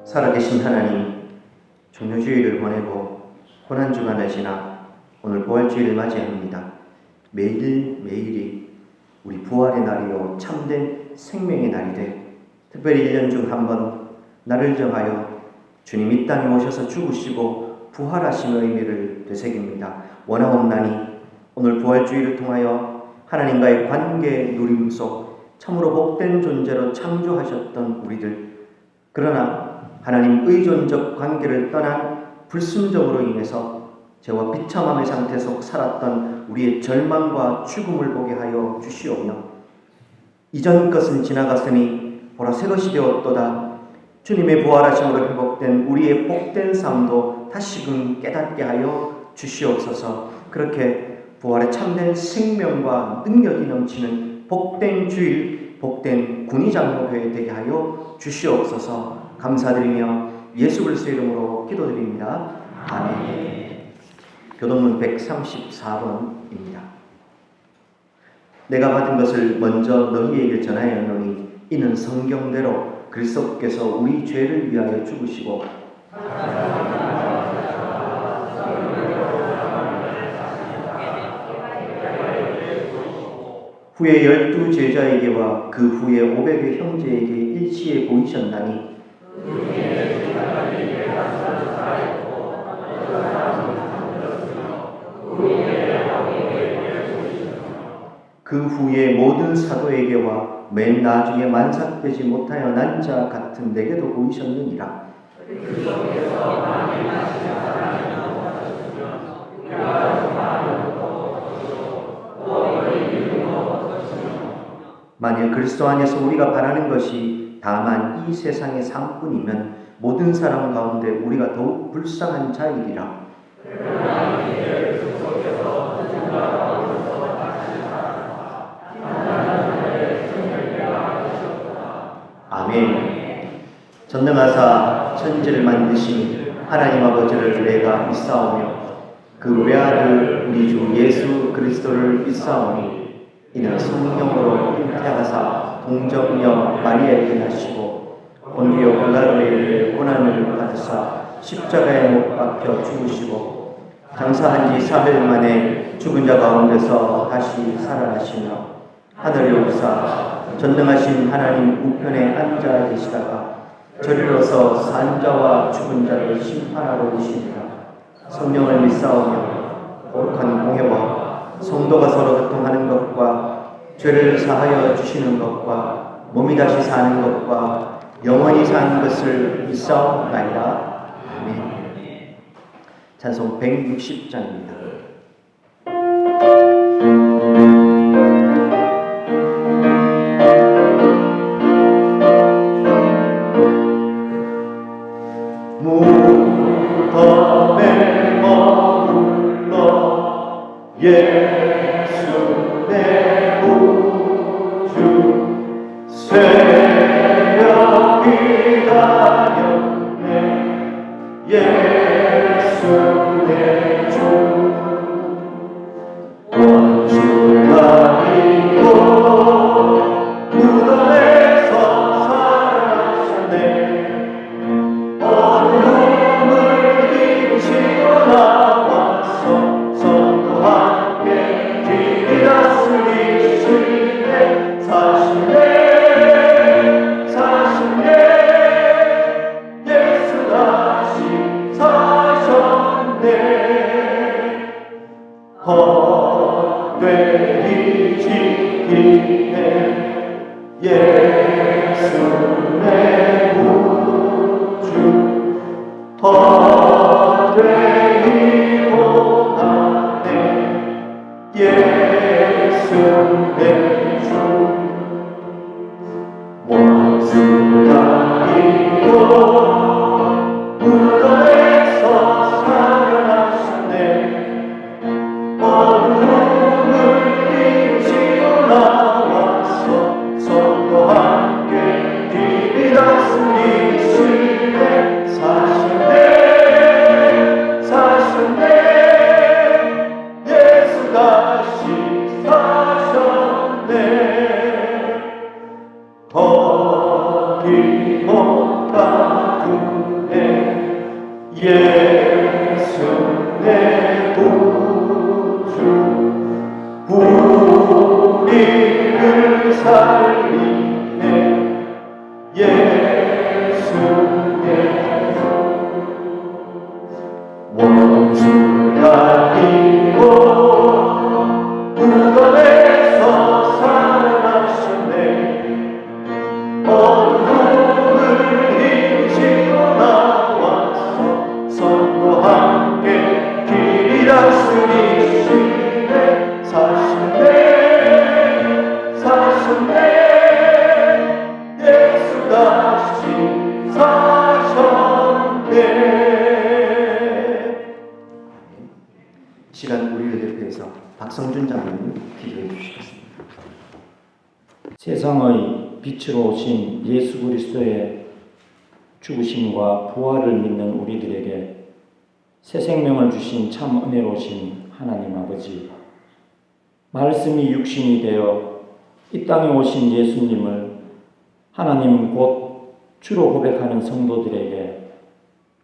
살아계신 하나님, 종료주의를 보내고 고난주간을 지나 오늘 부활주의를 맞이합니다. 매일매일이 우리 부활의 날이요 참된 생명의 날이 돼 특별히 1년 중 한 번 나를 정하여 주님 이 땅에 오셔서 죽으시고 부활하심의 의미를 되새깁니다. 원하옵나니 오늘 부활주의를 통하여 하나님과의 관계 누림 속 참으로 복된 존재로 창조하셨던 우리들, 그러나 하나님 의존적 관계를 떠난 불순종으로 인해서 죄와 비참함의 상태 속 살았던 우리의 절망과 죽음을 보게 하여 주시오며, 이전 것은 지나갔으니 보라 새 것이 되었도다. 주님의 부활하심으로 회복된 우리의 복된 삶도 다시금 깨닫게 하여 주시옵소서. 그렇게 부활의 참된 생명과 능력이 넘치는 복된 주일, 복된 군의장로교회 되게 하여 주시옵소서. 감사드리며 예수 그리스도 이름으로 기도드립니다. 아멘. 교동문 134번입니다. 내가 받은 것을 먼저 너희에게 전하였노니 이는 성경대로 그리스도께서 우리 죄를 위하여 죽으시고 후에 12 제자에게와 그 후에 500의 형제에게 일시에 보이셨나니 그 후에 모든 사도에게와 맨 나중에 만삭되지 못하여 난 자 같은 내게도 보이셨느니라. 만일 그리스도 안에서 우리가 바라는 것이 다만 이 세상의 삶뿐이면 모든 사람 가운데 우리가 더욱 불쌍한 자이리라. 아멘. 전능하사 천지를 만드신 하나님 아버지를 내가 믿사오며 그 외아들 우리 주 예수 그리스도를 믿사오니 이는 성령으로 잉태하사 동정녀 마리아에게 나시고 본디오 빌라도에게 고난을 받으사 십자가에 못 박혀 죽으시고 장사한 지 4일 만에 죽은 자 가운데서 다시 살아나시며 하늘에 오르사 전능하신 하나님 우편에 앉아 계시다가 저리로서 산 자와 죽은 자를 심판하러 오시니라. 성령을 믿사오며 거룩한 공회와 성도가 서로 교통하는 것과 죄를 사하여 주시는 것과 몸이 다시 사는 것과 영원히 사는 것을 믿사옵나이다. 아멘. 찬송 160장입니다. 무덤에 머물러 예수 내 구주 새벽 기다렸네 예수 내 주 원수가 이고 무덤에서 살아나셨네 어둠을 이기시고 나와서 성도 함께 길이 다스리 헛되이 지키네 예수 내 구주 헛되이 고난해 예수 내 주 원수가 있고 무덤에서 살아나셨네 어둠을 이기시고 나와서 성도 함께 길이 다스리시네 사셨네 예수 다시 사셨네 예수 내 구주 우리를 살리네 예수 내 원수가 이고 무덤에서 살아나셨네 어둠을 이기고 나와서 선과 함께 길이라 쓰리시네 사셨네 사셨네 예수 다시 사셨네. 시간 우리를 대표해서 박성준 장로님 기도해 주시겠습니다. 세상의 빛으로 오신 예수 그리스도의 죽으심과 부활을 믿는 우리들에게 새 생명을 주신 참 은혜로우신 하나님 아버지, 말씀이 육신이 되어 이 땅에 오신 예수님을 하나님 곧 주로 고백하는 성도들에게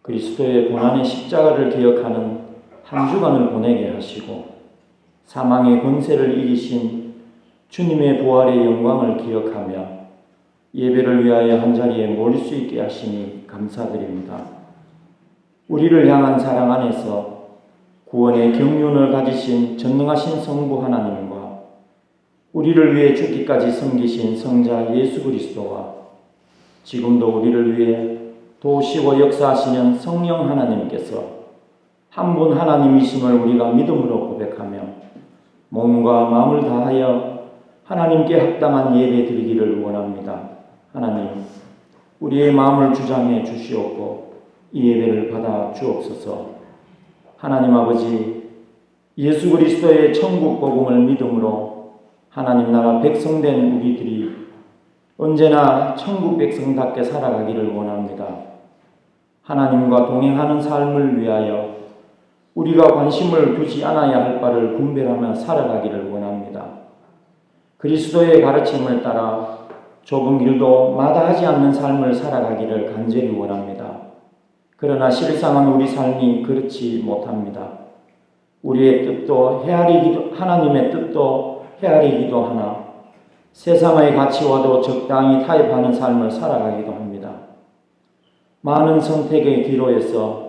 그리스도의 고난의 십자가를 기억하는 한 주간을 보내게 하시고 사망의 권세를 이기신 주님의 부활의 영광을 기억하며 예배를 위하여 한자리에 모일 수 있게 하시니 감사드립니다. 우리를 향한 사랑 안에서 구원의 경륜을 가지신 전능하신 성부 하나님과 우리를 위해 죽기까지 섬기신 성자 예수 그리스도와 지금도 우리를 위해 도우시고 역사하시는 성령 하나님께서 한 분 하나님이심을 우리가 믿음으로 고백하며 몸과 마음을 다하여 하나님께 합당한 예배 드리기를 원합니다. 하나님, 우리의 마음을 주장해 주시옵고 이 예배를 받아 주옵소서. 하나님 아버지, 예수 그리스도의 천국 복음을 믿음으로 하나님 나라 백성된 우리들이 언제나 천국 백성답게 살아가기를 원합니다. 하나님과 동행하는 삶을 위하여 우리가 관심을 두지 않아야 할 바를 분별하며 살아가기를 원합니다. 그리스도의 가르침을 따라 좁은 길도 마다하지 않는 삶을 살아가기를 간절히 원합니다. 그러나 실상은 우리 삶이 그렇지 못합니다. 우리의 뜻도 하나님의 뜻도 헤아리기도 하나 세상의 가치와도 적당히 타협하는 삶을 살아가기도 합니다. 많은 선택의 기로에서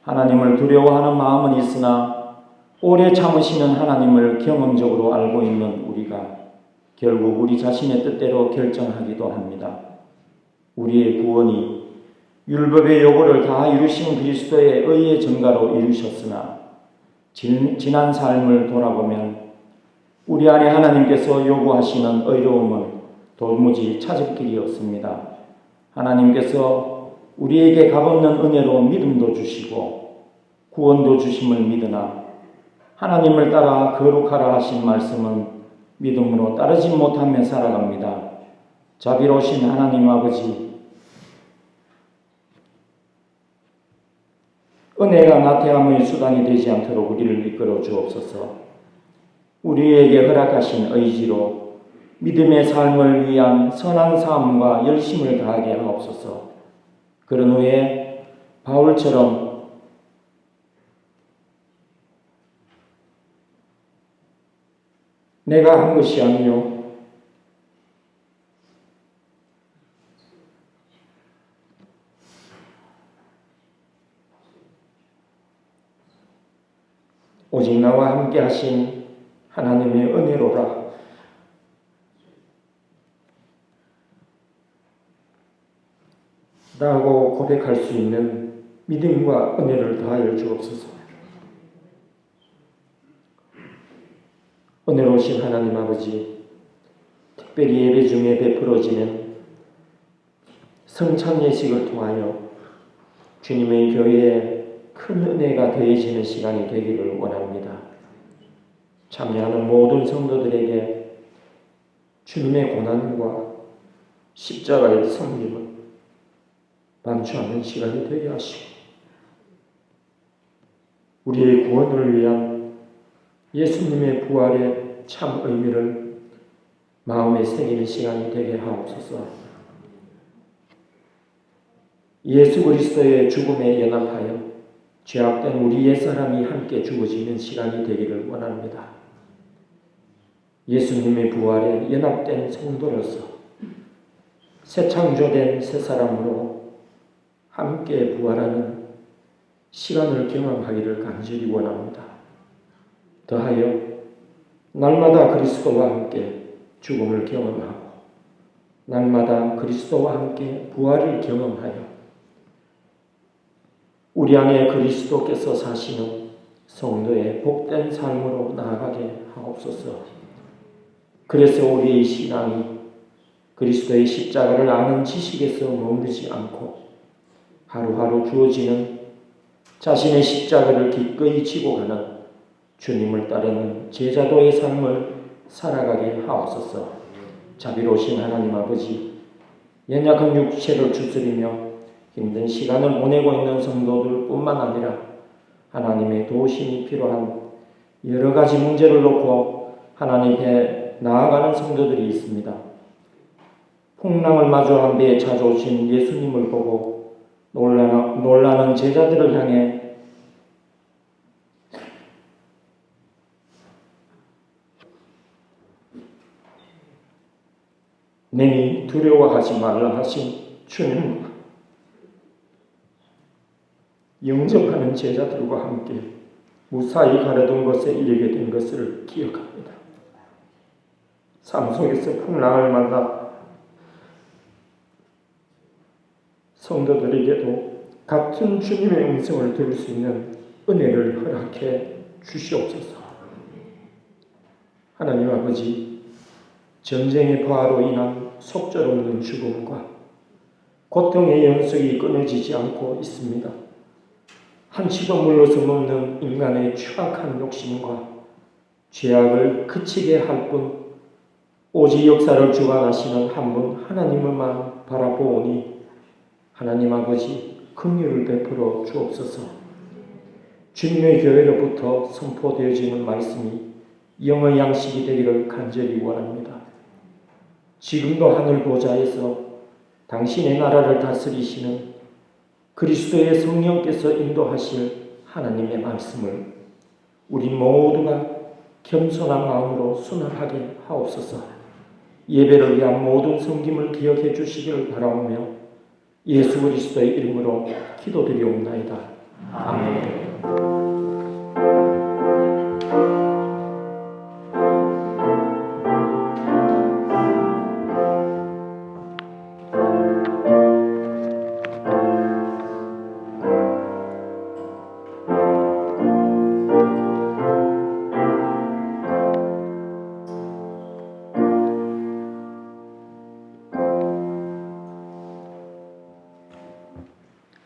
하나님을 두려워하는 마음은 있으나 오래 참으시는 하나님을 경험적으로 알고 있는 우리가 결국 우리 자신의 뜻대로 결정하기도 합니다. 우리의 구원이 율법의 요구를 다 이루신 그리스도의 의의 증가로 이루셨으나 지난 삶을 돌아보면 우리 안에 하나님께서 요구하시는 의로움은 도무지 찾을 길이 없습니다. 하나님께서 우리에게 값없는 은혜로 믿음도 주시고 구원도 주심을 믿으나 하나님을 따라 거룩하라 하신 말씀은 믿음으로 따르지 못하며 살아갑니다. 자비로우신 하나님 아버지, 은혜가 나태함의 수단이 되지 않도록 우리를 이끌어 주옵소서. 우리에게 허락하신 의지로 믿음의 삶을 위한 선한 삶과 열심을 다하게 하옵소서. 그런 후에 바울처럼 내가 한 것이 아니요 오직 나와 함께 하신 하나님의 은혜로라. 라고 고백할 수 있는 믿음과 은혜를 다하여 주옵소서. 은혜로우신 하나님 아버지, 특별히 예배 중에 베풀어지는 성찬 예식을 통하여 주님의 교회에 큰 은혜가 더해지는 시간이 되기를 원합니다. 참여하는 모든 성도들에게 주님의 고난과 십자가의 성림을 반추하는 시간이 되게 하시고 우리의 구원을 위한 예수님의 부활의 참 의미를 마음에 새기는 시간이 되게 하옵소서. 예수 그리스도의 죽음에 연합하여 죄악된 우리 옛사람이 함께 죽어지는 시간이 되기를 원합니다. 예수님의 부활에 연합된 성도로서 새 창조된 새 사람으로 함께 부활하는 시간을 경험하기를 간절히 원합니다. 더하여 날마다 그리스도와 함께 죽음을 경험하고 날마다 그리스도와 함께 부활을 경험하여 우리 안에 그리스도께서 사시는 성도의 복된 삶으로 나아가게 하옵소서. 그래서 우리의 신앙이 그리스도의 십자가를 아는 지식에서 머무르지 않고 하루하루 주어지는 자신의 십자가를 기꺼이 지고 가는 주님을 따르는 제자도의 삶을 살아가게 하옵소서. 자비로우신 하나님 아버지, 연약한 육체를 추스리며 힘든 시간을 보내고 있는 성도들뿐만 아니라 하나님의 도우심이 필요한 여러 가지 문제를 놓고 하나님께 나아가는 성도들이 있습니다. 풍랑을 마주한 배에 찾아오신 예수님을 보고 놀라는 제자들을 향해 내니 두려워하지 말라 하신 주님과 영접하는 제자들과 함께 무사히 가려던 곳에 이르게 된 것을 기억합니다. 삶 속에서 풍랑을 만나 성도들에게도 같은 주님의 음성을 들을 수 있는 은혜를 허락해 주시옵소서. 하나님 아버지, 전쟁의 부하로 인한 속절없는 죽음과 고통의 연속이 끊어지지 않고 있습니다. 한치도 물러서 넘는 인간의 추악한 욕심과 죄악을 그치게 할 뿐 오직 역사를 주관하시는 한 분 하나님을만 바라보오니 하나님 아버지 긍휼을 베풀어 주옵소서. 주님의 교회로부터 선포되어지는 말씀이 영의 양식이 되기를 간절히 원합니다. 지금도 하늘 보좌에서 당신의 나라를 다스리시는 그리스도의 성령께서 인도하실 하나님의 말씀을 우리 모두가 겸손한 마음으로 순응하게 하옵소서. 예배를 위한 모든 섬김을 기억해 주시기를 바라오며 예수 그리스도의 이름으로 기도드리옵나이다. 아멘.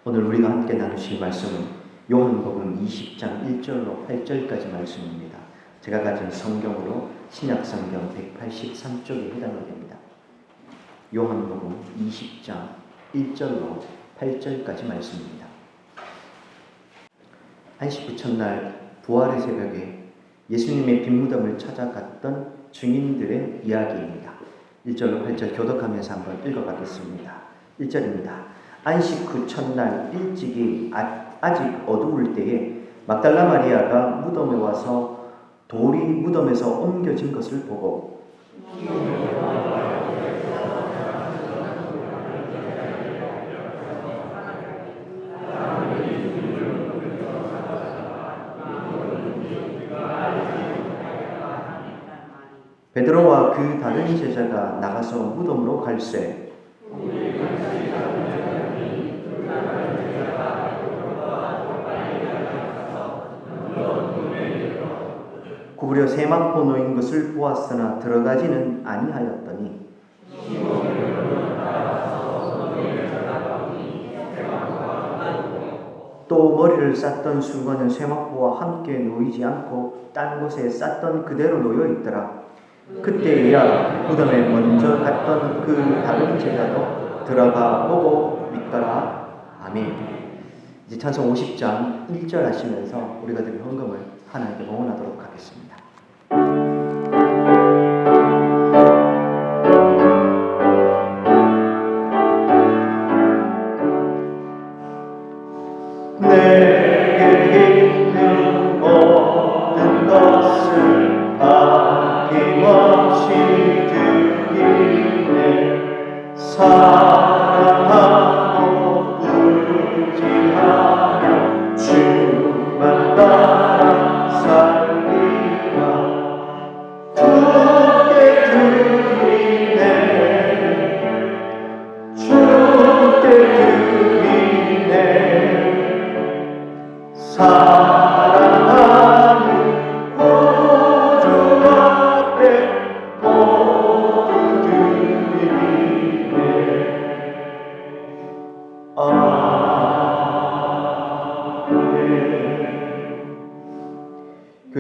오늘 우리가 함께 나누실 말씀은 요한복음 20장 1절로 8절까지 말씀입니다. 제가 가진 성경으로 신약성경 183쪽에 해당이 됩니다. 요한복음 20장 1절로 8절까지 말씀입니다. 안식 첫날 부활의 새벽에 예수님의 빈무덤을 찾아갔던 증인들의 이야기입니다. 1절로 8절 교독하면서 한번 읽어가겠습니다. 1절입니다. 안식 후 첫날 일찍이 아직 어두울 때에 막달라 마리아가 무덤에 와서 돌이 무덤에서 옮겨진 것을 보고 베드로와 그 다른 제자가 나가서 무덤으로 갈새 구부려 세마포 놓인 것을 보았으나 들어가지는 아니하였더니 또 머리를 쌌던 수건은 세마포와 함께 놓이지 않고 딴 곳에 쌌던 그대로 놓여 있더라. 그때야 무덤에 먼저 갔던 그 다른 제자도 들어가 보고 믿더라. 아멘. 이제 찬송 50장 1절 하시면서 우리가 드린 헌금을 하나님께 봉헌하도록 하겠습니다. 내게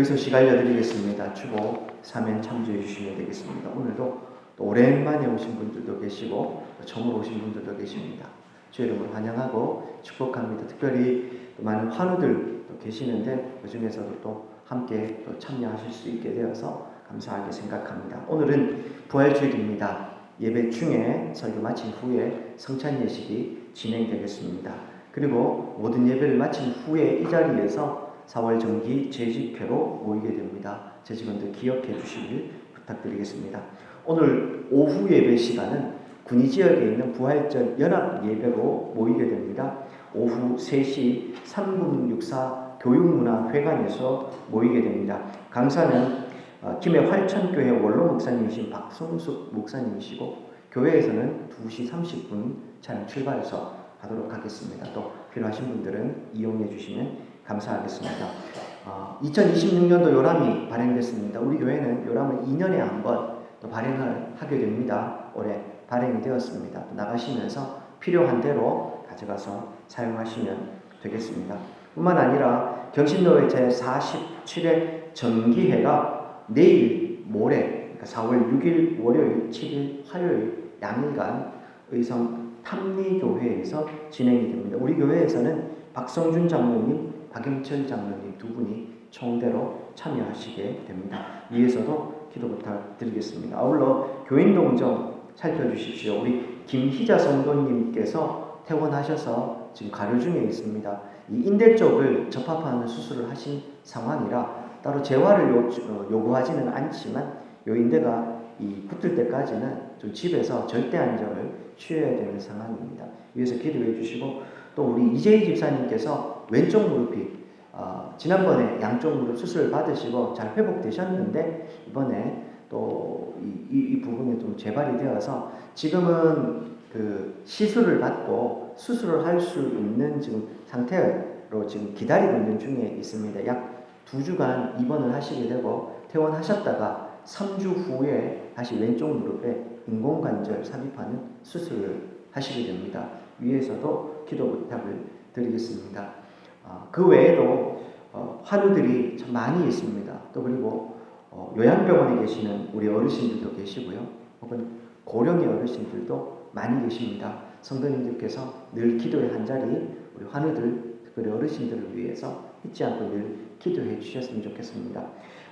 소식 알려드리겠습니다. 주보 사면 참조해 주시면 되겠습니다. 오늘도 또 오랜만에 오신 분들도 계시고 또 처음으로 오신 분들도 계십니다. 주 이름으로 환영하고 축복합니다. 특별히 또 많은 환우들도 계시는데 그 중에서도 또 함께 또 참여하실 수 있게 되어서 감사하게 생각합니다. 오늘은 부활주일입니다. 예배 중에 설교 마친 후에 성찬 예식이 진행되겠습니다. 그리고 모든 예배를 마친 후에 이 자리에서 4월 정기 재집회로 모이게 됩니다. 재직원들 기억해 주시길 부탁드리겠습니다. 오늘 오후 예배 시간은 군위 지역에 있는 부활절 연합 예배로 모이게 됩니다. 오후 3시 3064 교육문화회관에서 모이게 됩니다. 강사는 김해 활천교회 원로 목사님이신 박성숙 목사님이시고 교회에서는 2시 30분 차량 출발해서 가도록 하겠습니다. 또 필요하신 분들은 이용해 주시면 감사하겠습니다. 2026년도 요람이 발행됐습니다. 우리 교회는 요람을 2년에 한 번 또 발행을 하게 됩니다. 올해 발행이 되었습니다. 또 나가시면서 필요한 대로 가져가서 사용하시면 되겠습니다. 뿐만 아니라 경신로회 제47회 정기회가 내일 모레 그러니까 4월 6일 월요일 7일 화요일 양일간 의성 탐리교회에서 진행이 됩니다. 우리 교회에서는 박성준 장로님, 박영철 장로님 두 분이 총대로 참여하시게 됩니다. 위에서도 기도 부탁드리겠습니다. 아울러 교인동정 살펴주십시오. 우리 김희자 성도님께서 퇴원하셔서 지금 가려 중에 있습니다. 이 인대 쪽을 접합하는 수술을 하신 상황이라 따로 재활을 요구하지는 않지만 이 인대가 붙을 때까지는 좀 집에서 절대 안정을 취해야 되는 상황입니다. 위에서 기도해 주시고 또 우리 이재희 집사님께서 왼쪽 무릎이 지난번에 양쪽 무릎 수술을 받으시고 잘 회복되셨는데 이번에 또 이 부분이 좀 재발이 되어서 지금은 그 시술을 받고 수술을 할 수 있는 지금 상태로 지금 기다리고 있는 중에 있습니다. 약 2주간 입원을 하시게 되고 퇴원하셨다가 3주 후에 다시 왼쪽 무릎에 인공관절 삽입하는 수술을 하시게 됩니다. 위에서도 기도 부탁을 드리겠습니다. 그 외에도 환우들이 참 많이 있습니다. 또 그리고 요양병원에 계시는 우리 어르신들도 계시고요. 혹은 고령의 어르신들도 많이 계십니다. 성도님들께서 늘 기도의 한 자리 우리 환우들, 특별히 어르신들을 위해서 잊지 않고 늘 기도해 주셨으면 좋겠습니다.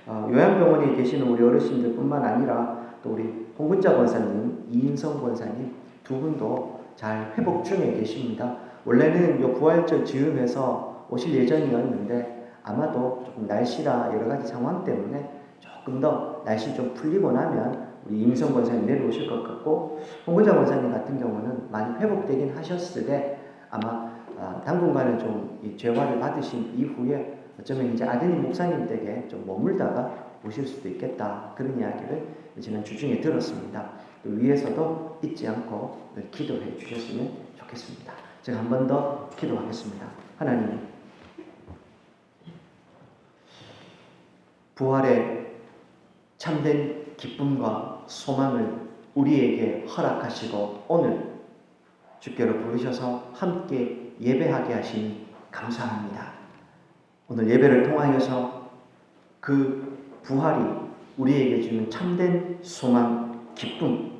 요양병원에 계시는 우리 어르신들 뿐만 아니라 또 우리 홍근자 권사님, 이인성 권사님 두 분도 잘 회복 중에 계십니다. 원래는 요 부활절 즈음에서 오실 예정이었는데 아마도 조금 날씨나 여러 가지 상황 때문에 조금 더 날씨 좀 풀리고 나면 우리 임성 권사님 내려오실 것 같고 홍근자 권사님 같은 경우는 많이 회복되긴 하셨을 때 아마 당분간은 좀 이 재활을 받으신 이후에 어쩌면 이제 아드님 목사님 댁에 좀 머물다가 오실 수도 있겠다 그런 이야기를 지난 주중에 들었습니다. 또 위에서도 잊지 않고 늘 기도해 주셨으면 좋겠습니다. 제가 한 번 더 기도하겠습니다. 하나님, 부활의 참된 기쁨과 소망을 우리에게 허락하시고 오늘 주께로 부르셔서 함께 예배하게 하시니 감사합니다. 오늘 예배를 통하여서 그 부활이 우리에게 주는 참된 소망, 기쁨,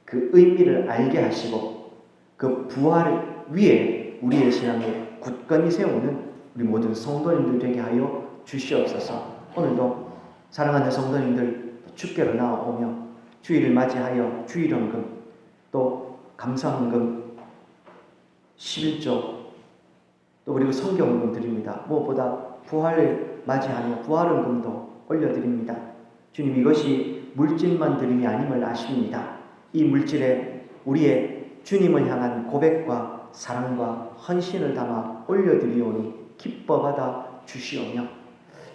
그 의미를 알게 하시고 그 부활 위에 우리의 신앙을 굳건히 세우는 우리 모든 성도님들 되게 하여 주시옵소서. 오늘도 사랑하는 성도님들 주께로 나아오며 주일을 맞이하여 주일헌금 또 감사헌금 11조 또 그리고 성경헌금 드립니다. 무엇보다 부활을 맞이하며 부활헌금도 올려드립니다. 주님, 이것이 물질만 드림이 아님을 아십니다. 이 물질에 우리의 주님을 향한 고백과 사랑과 헌신을 담아 올려드리오니 기뻐받아 주시오며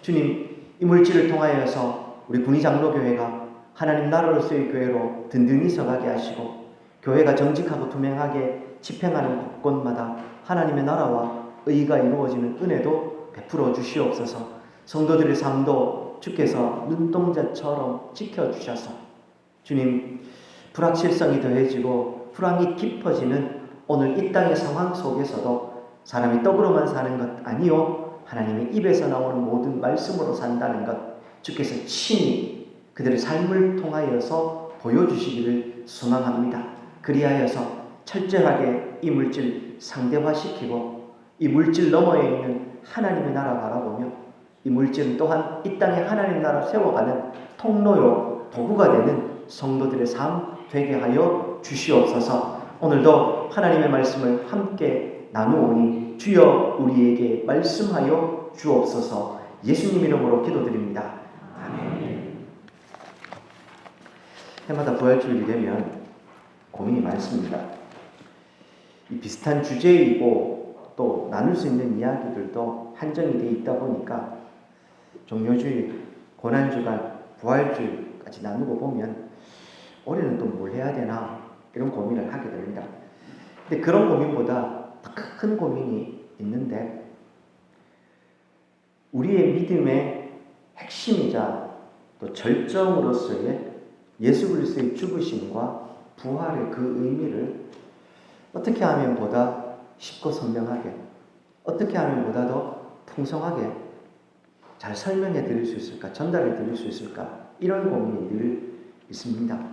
주님, 이 물질을 통하여서 우리 군위장로교회가 하나님 나라로서의 교회로 든든히 서가게 하시고 교회가 정직하고 투명하게 집행하는 곳곳마다 하나님의 나라와 의가 이루어지는 은혜도 베풀어 주시옵소서. 성도들의 삶도 주께서 눈동자처럼 지켜주셔서 주님, 불확실성이 더해지고 불안이 깊어지는 오늘 이 땅의 상황 속에서도 사람이 떡으로만 사는 것 아니요 하나님의 입에서 나오는 모든 말씀으로 산다는 것, 주께서 친히 그들의 삶을 통하여서 보여주시기를 소망합니다. 그리하여서 철저하게 이 물질 상대화시키고 이 물질 너머에 있는 하나님의 나라 바라보며 이 물질은 또한 이 땅에 하나님 나라 세워가는 통로요 도구가 되는 성도들의 삶 되게 하여 주시옵소서. 오늘도 하나님의 말씀을 함께 나누오니 주여 우리에게 말씀하여 주옵소서. 예수님 이름으로 기도드립니다. 아멘. 해마다 부활주일이 되면 고민이 많습니다. 이 비슷한 주제이고 또 나눌 수 있는 이야기들도 한정이 되어 있다 보니까 종료주일, 고난주간, 부활주일까지 나누고 보면 올해는 또 뭘 해야 되나 이런 고민을 하게 됩니다. 근데 그런 고민보다 더 큰 고민이 있는데 우리의 믿음의 핵심이자 또 절정으로서의 예수 그리스도의 죽으심과 부활의 그 의미를 어떻게 하면 보다 쉽고 선명하게, 어떻게 하면 보다 더 풍성하게 잘 설명해 드릴 수 있을까, 전달해 드릴 수 있을까, 이런 고민이 늘 있습니다.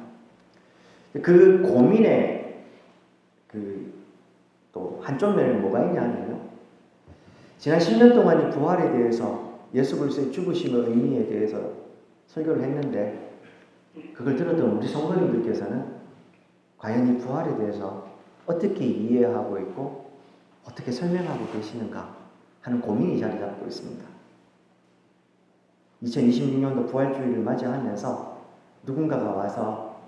그 고민의 또 한쪽 면에는 뭐가 있냐면요, 지난 10년 동안 이 부활에 대해서 예수 그리스도의 죽으심의 의미에 대해서 설교를 했는데 그걸 들었던 우리 성도님들께서는 과연 이 부활에 대해서 어떻게 이해하고 있고 어떻게 설명하고 계시는가 하는 고민이 자리 잡고 있습니다. 2026년도 부활주의를 맞이하면서 누군가가 와서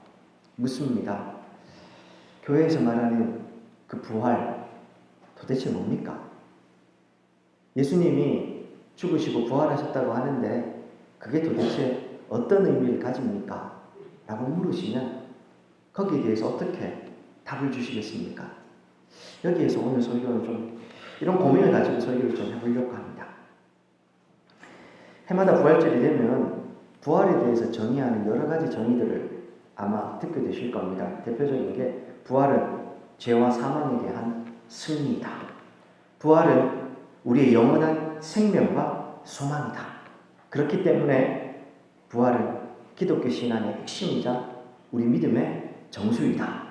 묻습니다. 교회에서 말하는 그 부활 도대체 뭡니까? 예수님이 죽으시고 부활하셨다고 하는데 그게 도대체 어떤 의미를 가집니까? 라고 물으시면 거기에 대해서 어떻게 답을 주시겠습니까? 여기에서 오늘 설교는 좀 이런 고민을 가지고 설교를 좀 해보려고 합니다. 해마다 부활절이 되면 부활에 대해서 정의하는 여러 가지 정의들을 아마 듣게 되실 겁니다. 대표적인 게 부활은 죄와 사망에 대한 승리이다. 부활은 우리의 영원한 생명과 소망이다. 그렇기 때문에 부활은 기독교 신앙의 핵심이자 우리 믿음의 정수이다.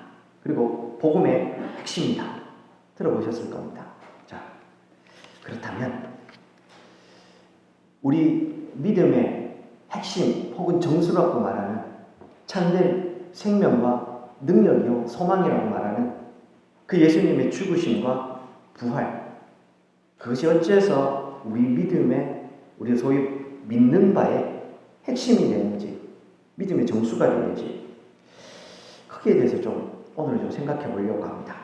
그리고 복음의 핵심이다. 들어보셨을 겁니다. 자, 그렇다면 우리 믿음의 핵심 혹은 정수라고 말하는 참된 생명과 능력이요 소망이라고 말하는 그 예수님의 죽으심과 부활, 그것이 어째서 우리 믿음의 우리 소위 믿는 바의 핵심이 되는지, 믿음의 정수가 되는지 거기에 대해서 좀 오늘 좀 생각해 보려고 합니다.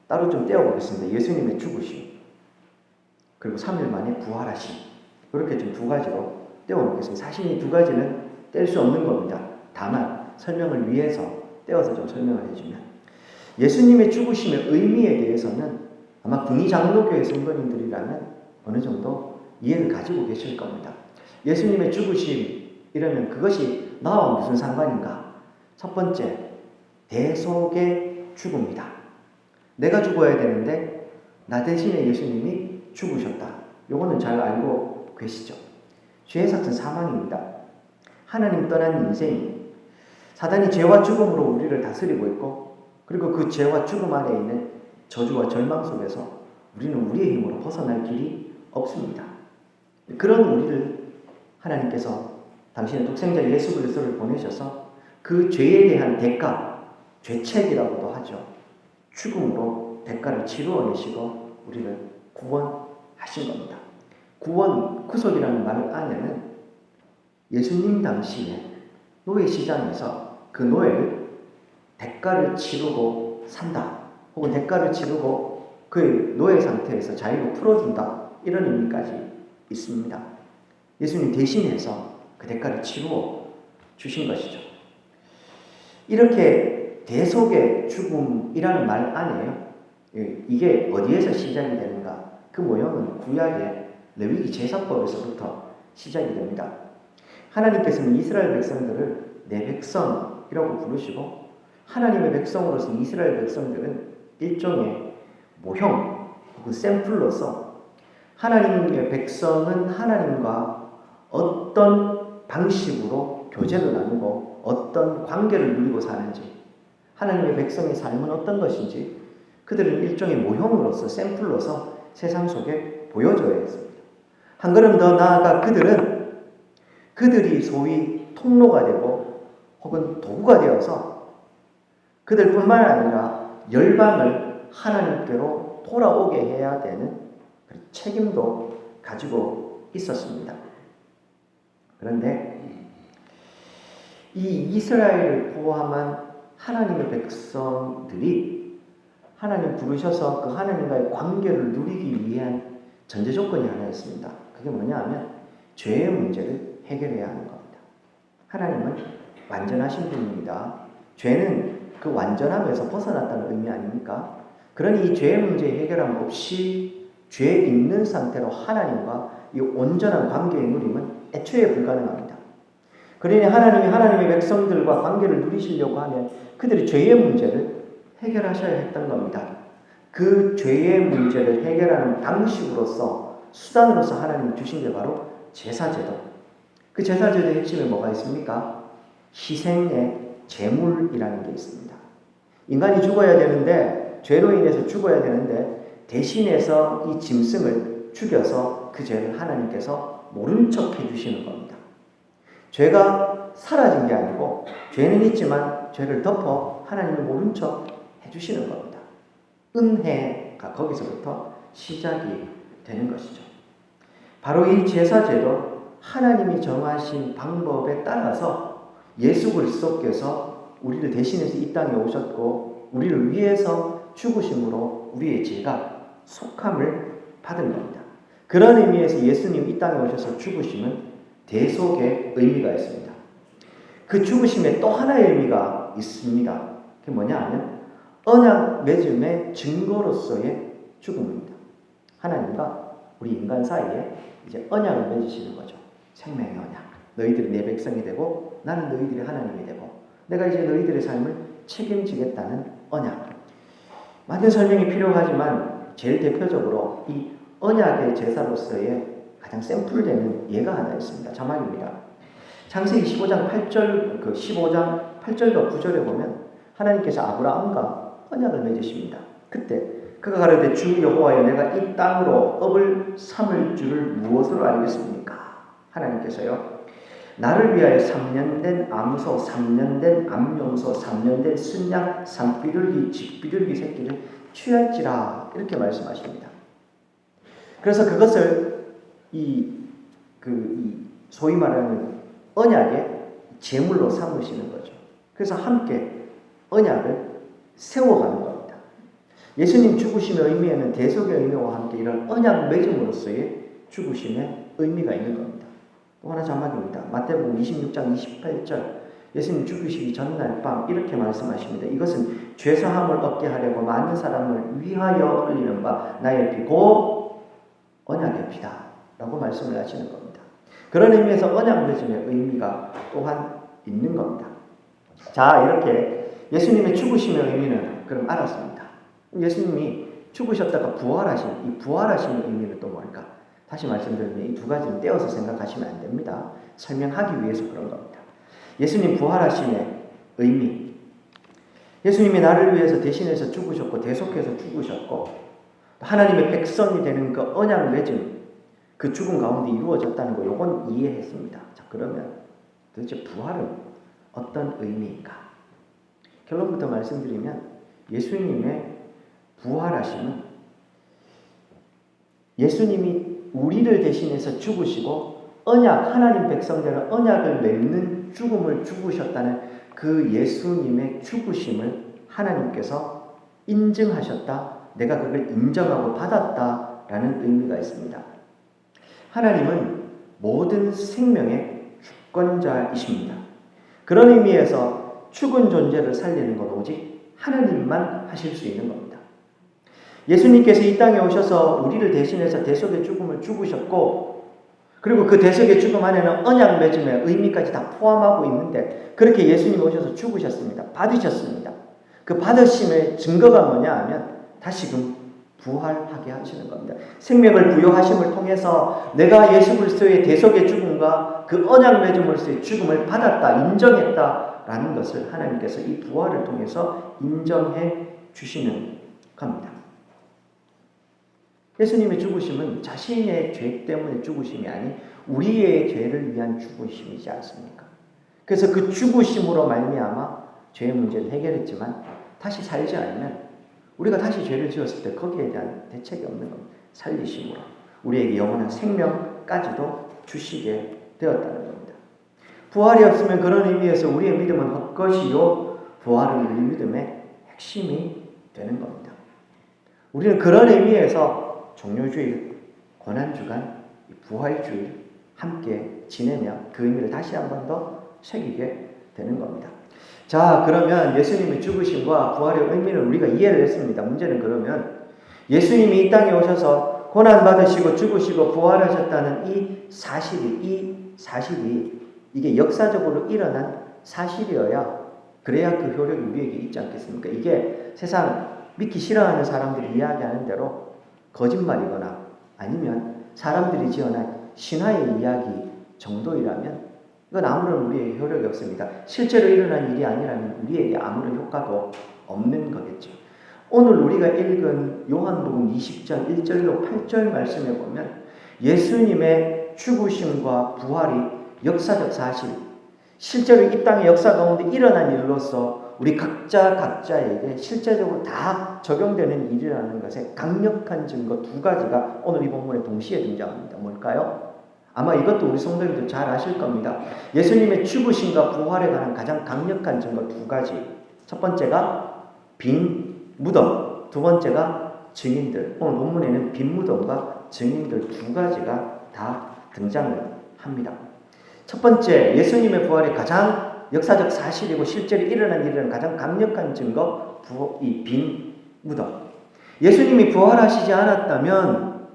따로 좀 떼어보겠습니다. 예수님의 죽으심 그리고 3일 만에 부활하심, 그렇게 좀 두 가지로 떼어놓겠습니다. 사실 이 두 가지는 뗄 수 없는 겁니다. 다만 설명을 위해서 떼어서 좀 설명을 해주면, 예수님의 죽으심의 의미에 대해서는 아마 국리장로교회 성도님들이라면 어느 정도 이해를 가지고 계실 겁니다. 예수님의 죽으심 이러면 그것이 나와 무슨 상관인가? 첫 번째, 대속의 죽음이다. 내가 죽어야 되는데 나 대신에 예수님이 죽으셨다. 요거는 잘 알고 계시죠? 죄의 삭은 사망입니다. 하나님 떠난 인생, 사단이 죄와 죽음으로 우리를 다스리고 있고, 그리고 그 죄와 죽음 안에 있는 저주와 절망 속에서 우리는 우리의 힘으로 벗어날 길이 없습니다. 그런 우리를 하나님께서 당신의 독생자 예수 그리스도를 보내셔서 그 죄에 대한 대가, 죄책이라고도 하죠. 죽음으로 대가를 치루어내시고 우리를 구원하신 겁니다. 구원, 구속이라는 말 안에는 예수님 당시에 노예 시장에서 그 노예를 대가를 치르고 산다, 혹은 대가를 치르고 그 노예 상태에서 자유로 풀어준다, 이런 의미까지 있습니다. 예수님 대신해서 그 대가를 치루어 주신 것이죠. 이렇게 대속의 죽음이라는 말 안에요, 이게 어디에서 시작이 되는가? 그 모형은 구약의 레위기 제사법에서부터 시작이 됩니다. 하나님께서는 이스라엘 백성들을 내 백성이라고 부르시고, 하나님의 백성으로서 이스라엘 백성들은 일종의 모형 혹은 샘플로서 하나님의 백성은 하나님과 어떤 방식으로 교제를 나누고 어떤 관계를 누리고 사는지, 하나님의 백성의 삶은 어떤 것인지 그들은 일종의 모형으로서, 샘플로서 세상 속에 보여줘야 했습니다. 한 걸음 더 나아가 그들이 소위 통로가 되고 혹은 도구가 되어서 그들뿐만 아니라 열방을 하나님께로 돌아오게 해야 되는 책임도 가지고 있었습니다. 그런데 이 이스라엘을 포함한 하나님의 백성들이 하나님 부르셔서 그 하나님과의 관계를 누리기 위한 전제 조건이 하나 있습니다. 그게 뭐냐 하면 죄의 문제를 해결해야 하는 겁니다. 하나님은 완전하신 분입니다. 죄는 그 완전함에서 벗어났다는 의미 아닙니까? 그러니 이 죄의 문제 해결함 없이 죄 있는 상태로 하나님과 이 온전한 관계의 누림은 애초에 불가능합니다. 그러니 하나님이 하나님의 백성들과 관계를 누리시려고 하면 그들이 죄의 문제를 해결하셔야 했던 겁니다. 그 죄의 문제를 해결하는 방식으로서, 수단으로서 하나님이 주신 게 바로 제사제도. 그 제사제도의 핵심에 뭐가 있습니까? 희생의 제물이라는 게 있습니다. 인간이 죽어야 되는데, 죄로 인해서 죽어야 되는데 대신해서 이 짐승을 죽여서 그 죄를 하나님께서 모른 척 해주시는 겁니다. 죄가 사라진 게 아니고 죄는 있지만 죄를 덮어 하나님이 모른 척 해주시는 겁니다. 은혜가 거기서부터 시작이 되는 것이죠. 바로 이 제사제도, 하나님이 정하신 방법에 따라서 예수 그리스도께서 우리를 대신해서 이 땅에 오셨고 우리를 위해서 죽으심으로 우리의 죄가 속함을 받은 겁니다. 그런 의미에서 예수님 이 땅에 오셔서 죽으심은 대속의 의미가 있습니다. 그 죽으심에 또 하나의 의미가 있습니다. 그게 뭐냐 하면 언약 맺음의 증거로서의 죽음입니다. 하나님과 우리 인간 사이에 이제 언약을 맺으시는 거죠. 생명의 언약. 너희들이 내 백성이 되고 나는 너희들의 하나님이 되고 내가 이제 너희들의 삶을 책임지겠다는 언약. 많은 설명이 필요하지만 제일 대표적으로 이 언약의 제사로서의 가장 샘플되는 예가 하나 있습니다. 자막입니다. 창세기 15장 8절과 9절에 보면 하나님께서 아브라함과 언약을 맺으십니다. 그때 그가 가로되 주 여호와여 내가 이 땅으로 업을 삼을 줄을 무엇으로 알겠습니까? 하나님께서요. 나를 위하여 3년 된 암소, 3년 된 암용소, 3년 된 순양, 산비둘기, 집비둘기 새끼를 취할지라 이렇게 말씀하십니다. 그래서 그것을 소위 말하는 언약의 제물로 삼으시는 거죠. 그래서 함께 언약을 세워가는 겁니다. 예수님 죽으심의 의미에는 대속의 의미와 함께 이런 언약 맺음으로서의 죽으심의 의미가 있는 겁니다. 또 하나 자막입니다. 마태복음 26장 28절 예수님 죽으시기 전날 밤 이렇게 말씀하십니다. 이것은 죄사함을 얻게 하려고 많은 사람을 위하여 흘리는 바 나의 피 곧 언약의 피다 라고 말씀을 하시는 겁니다. 그런 의미에서 언약 맺음의 의미가 또한 있는 겁니다. 자, 이렇게 예수님의 죽으심의 의미는 그럼 알았습니다. 예수님이 죽으셨다가 부활하신 이 부활하심의 의미는 또 뭘까? 다시 말씀드리면 이 두 가지는 떼어서 생각하시면 안 됩니다. 설명하기 위해서 그런 겁니다. 예수님 부활하심의 의미. 예수님이 나를 위해서 대신해서 죽으셨고 대속해서 죽으셨고 하나님의 백성이 되는 그 언약 맺음, 그 죽음 가운데 이루어졌다는 거 요건 이해했습니다. 자, 그러면 도대체 부활은 어떤 의미인가? 결론부터 말씀드리면 예수님의 부활하심은 예수님이 우리를 대신해서 죽으시고 언약, 하나님 백성들은 언약을 맺는 죽음을 죽으셨다는 그 예수님의 죽으심을 하나님께서 인증하셨다. 내가 그걸 인정하고 받았다라는 의미가 있습니다. 하나님은 모든 생명의 주권자이십니다. 그런 의미에서 죽은 존재를 살리는 건 오직 하나님만 하실 수 있는 겁니다. 예수님께서 이 땅에 오셔서 우리를 대신해서 대속의 죽음을 죽으셨고 그리고 그 대속의 죽음 안에는 언약 맺음의 의미까지 다 포함하고 있는데 그렇게 예수님 오셔서 죽으셨습니다. 받으셨습니다. 그 받으심의 증거가 뭐냐 하면 다시금 부활하게 하시는 겁니다. 생명을 부여하심을 통해서 내가 예수 그리스도의 대속의 죽음과 그 언약 맺음으로서의 죽음을 받았다, 인정했다라는 것을 하나님께서 이 부활을 통해서 인정해 주시는 겁니다. 예수님의 죽으심은 자신의 죄 때문에 죽으심이 아닌 우리의 죄를 위한 죽으심이지 않습니까? 그래서 그 죽으심으로 말미암아 죄의 문제를 해결했지만 다시 살지 않으면 우리가 다시 죄를 지었을 때 거기에 대한 대책이 없는 겁니다. 살리심으로 우리에게 영원한 생명까지도 주시게 되었다는 겁니다. 부활이 없으면 그런 의미에서 우리의 믿음은 헛것이요 부활은 우리 믿음의 핵심이 되는 겁니다. 우리는 그런 의미에서 종료주일, 고난주간, 부활주일 함께 지내며 그 의미를 다시 한 번 더 새기게 되는 겁니다. 자, 그러면 예수님의 죽으심과 부활의 의미를 우리가 이해를 했습니다. 문제는 그러면 예수님이 이 땅에 오셔서 고난받으시고 죽으시고 부활하셨다는 이 사실이 이게 역사적으로 일어난 사실이어야 그래야 그 효력이 우리에게 있지 않겠습니까? 이게 세상 믿기 싫어하는 사람들이 이야기하는 대로 거짓말이거나 아니면 사람들이 지어낸 신화의 이야기 정도이라면 이건 아무런 우리에게 효력이 없습니다. 실제로 일어난 일이 아니라면 우리에게 아무런 효과도 없는 거겠죠. 오늘 우리가 읽은 요한복음 20장 1절로 8절 말씀에 보면 예수님의 죽으심과 부활이 역사적 사실, 실제로 이 땅의 역사 가운데 일어난 일로서 우리 각자에게 실제적으로 다 적용되는 일이라는 것에 강력한 증거 두 가지가 오늘 이 본문에 동시에 등장합니다. 뭘까요? 아마 이것도 우리 성도님들 잘 아실 겁니다. 예수님의 죽으심과 부활에 관한 가장 강력한 증거 두 가지. 첫 번째가 빈 무덤, 두 번째가 증인들. 오늘 본문에는 빈 무덤과 증인들 두 가지가 다 등장을 합니다. 첫 번째, 예수님의 부활이 가장 역사적 사실이고 실제로 일어난 일은 가장 강력한 증거, 이 빈 무덤. 예수님이 부활하시지 않았다면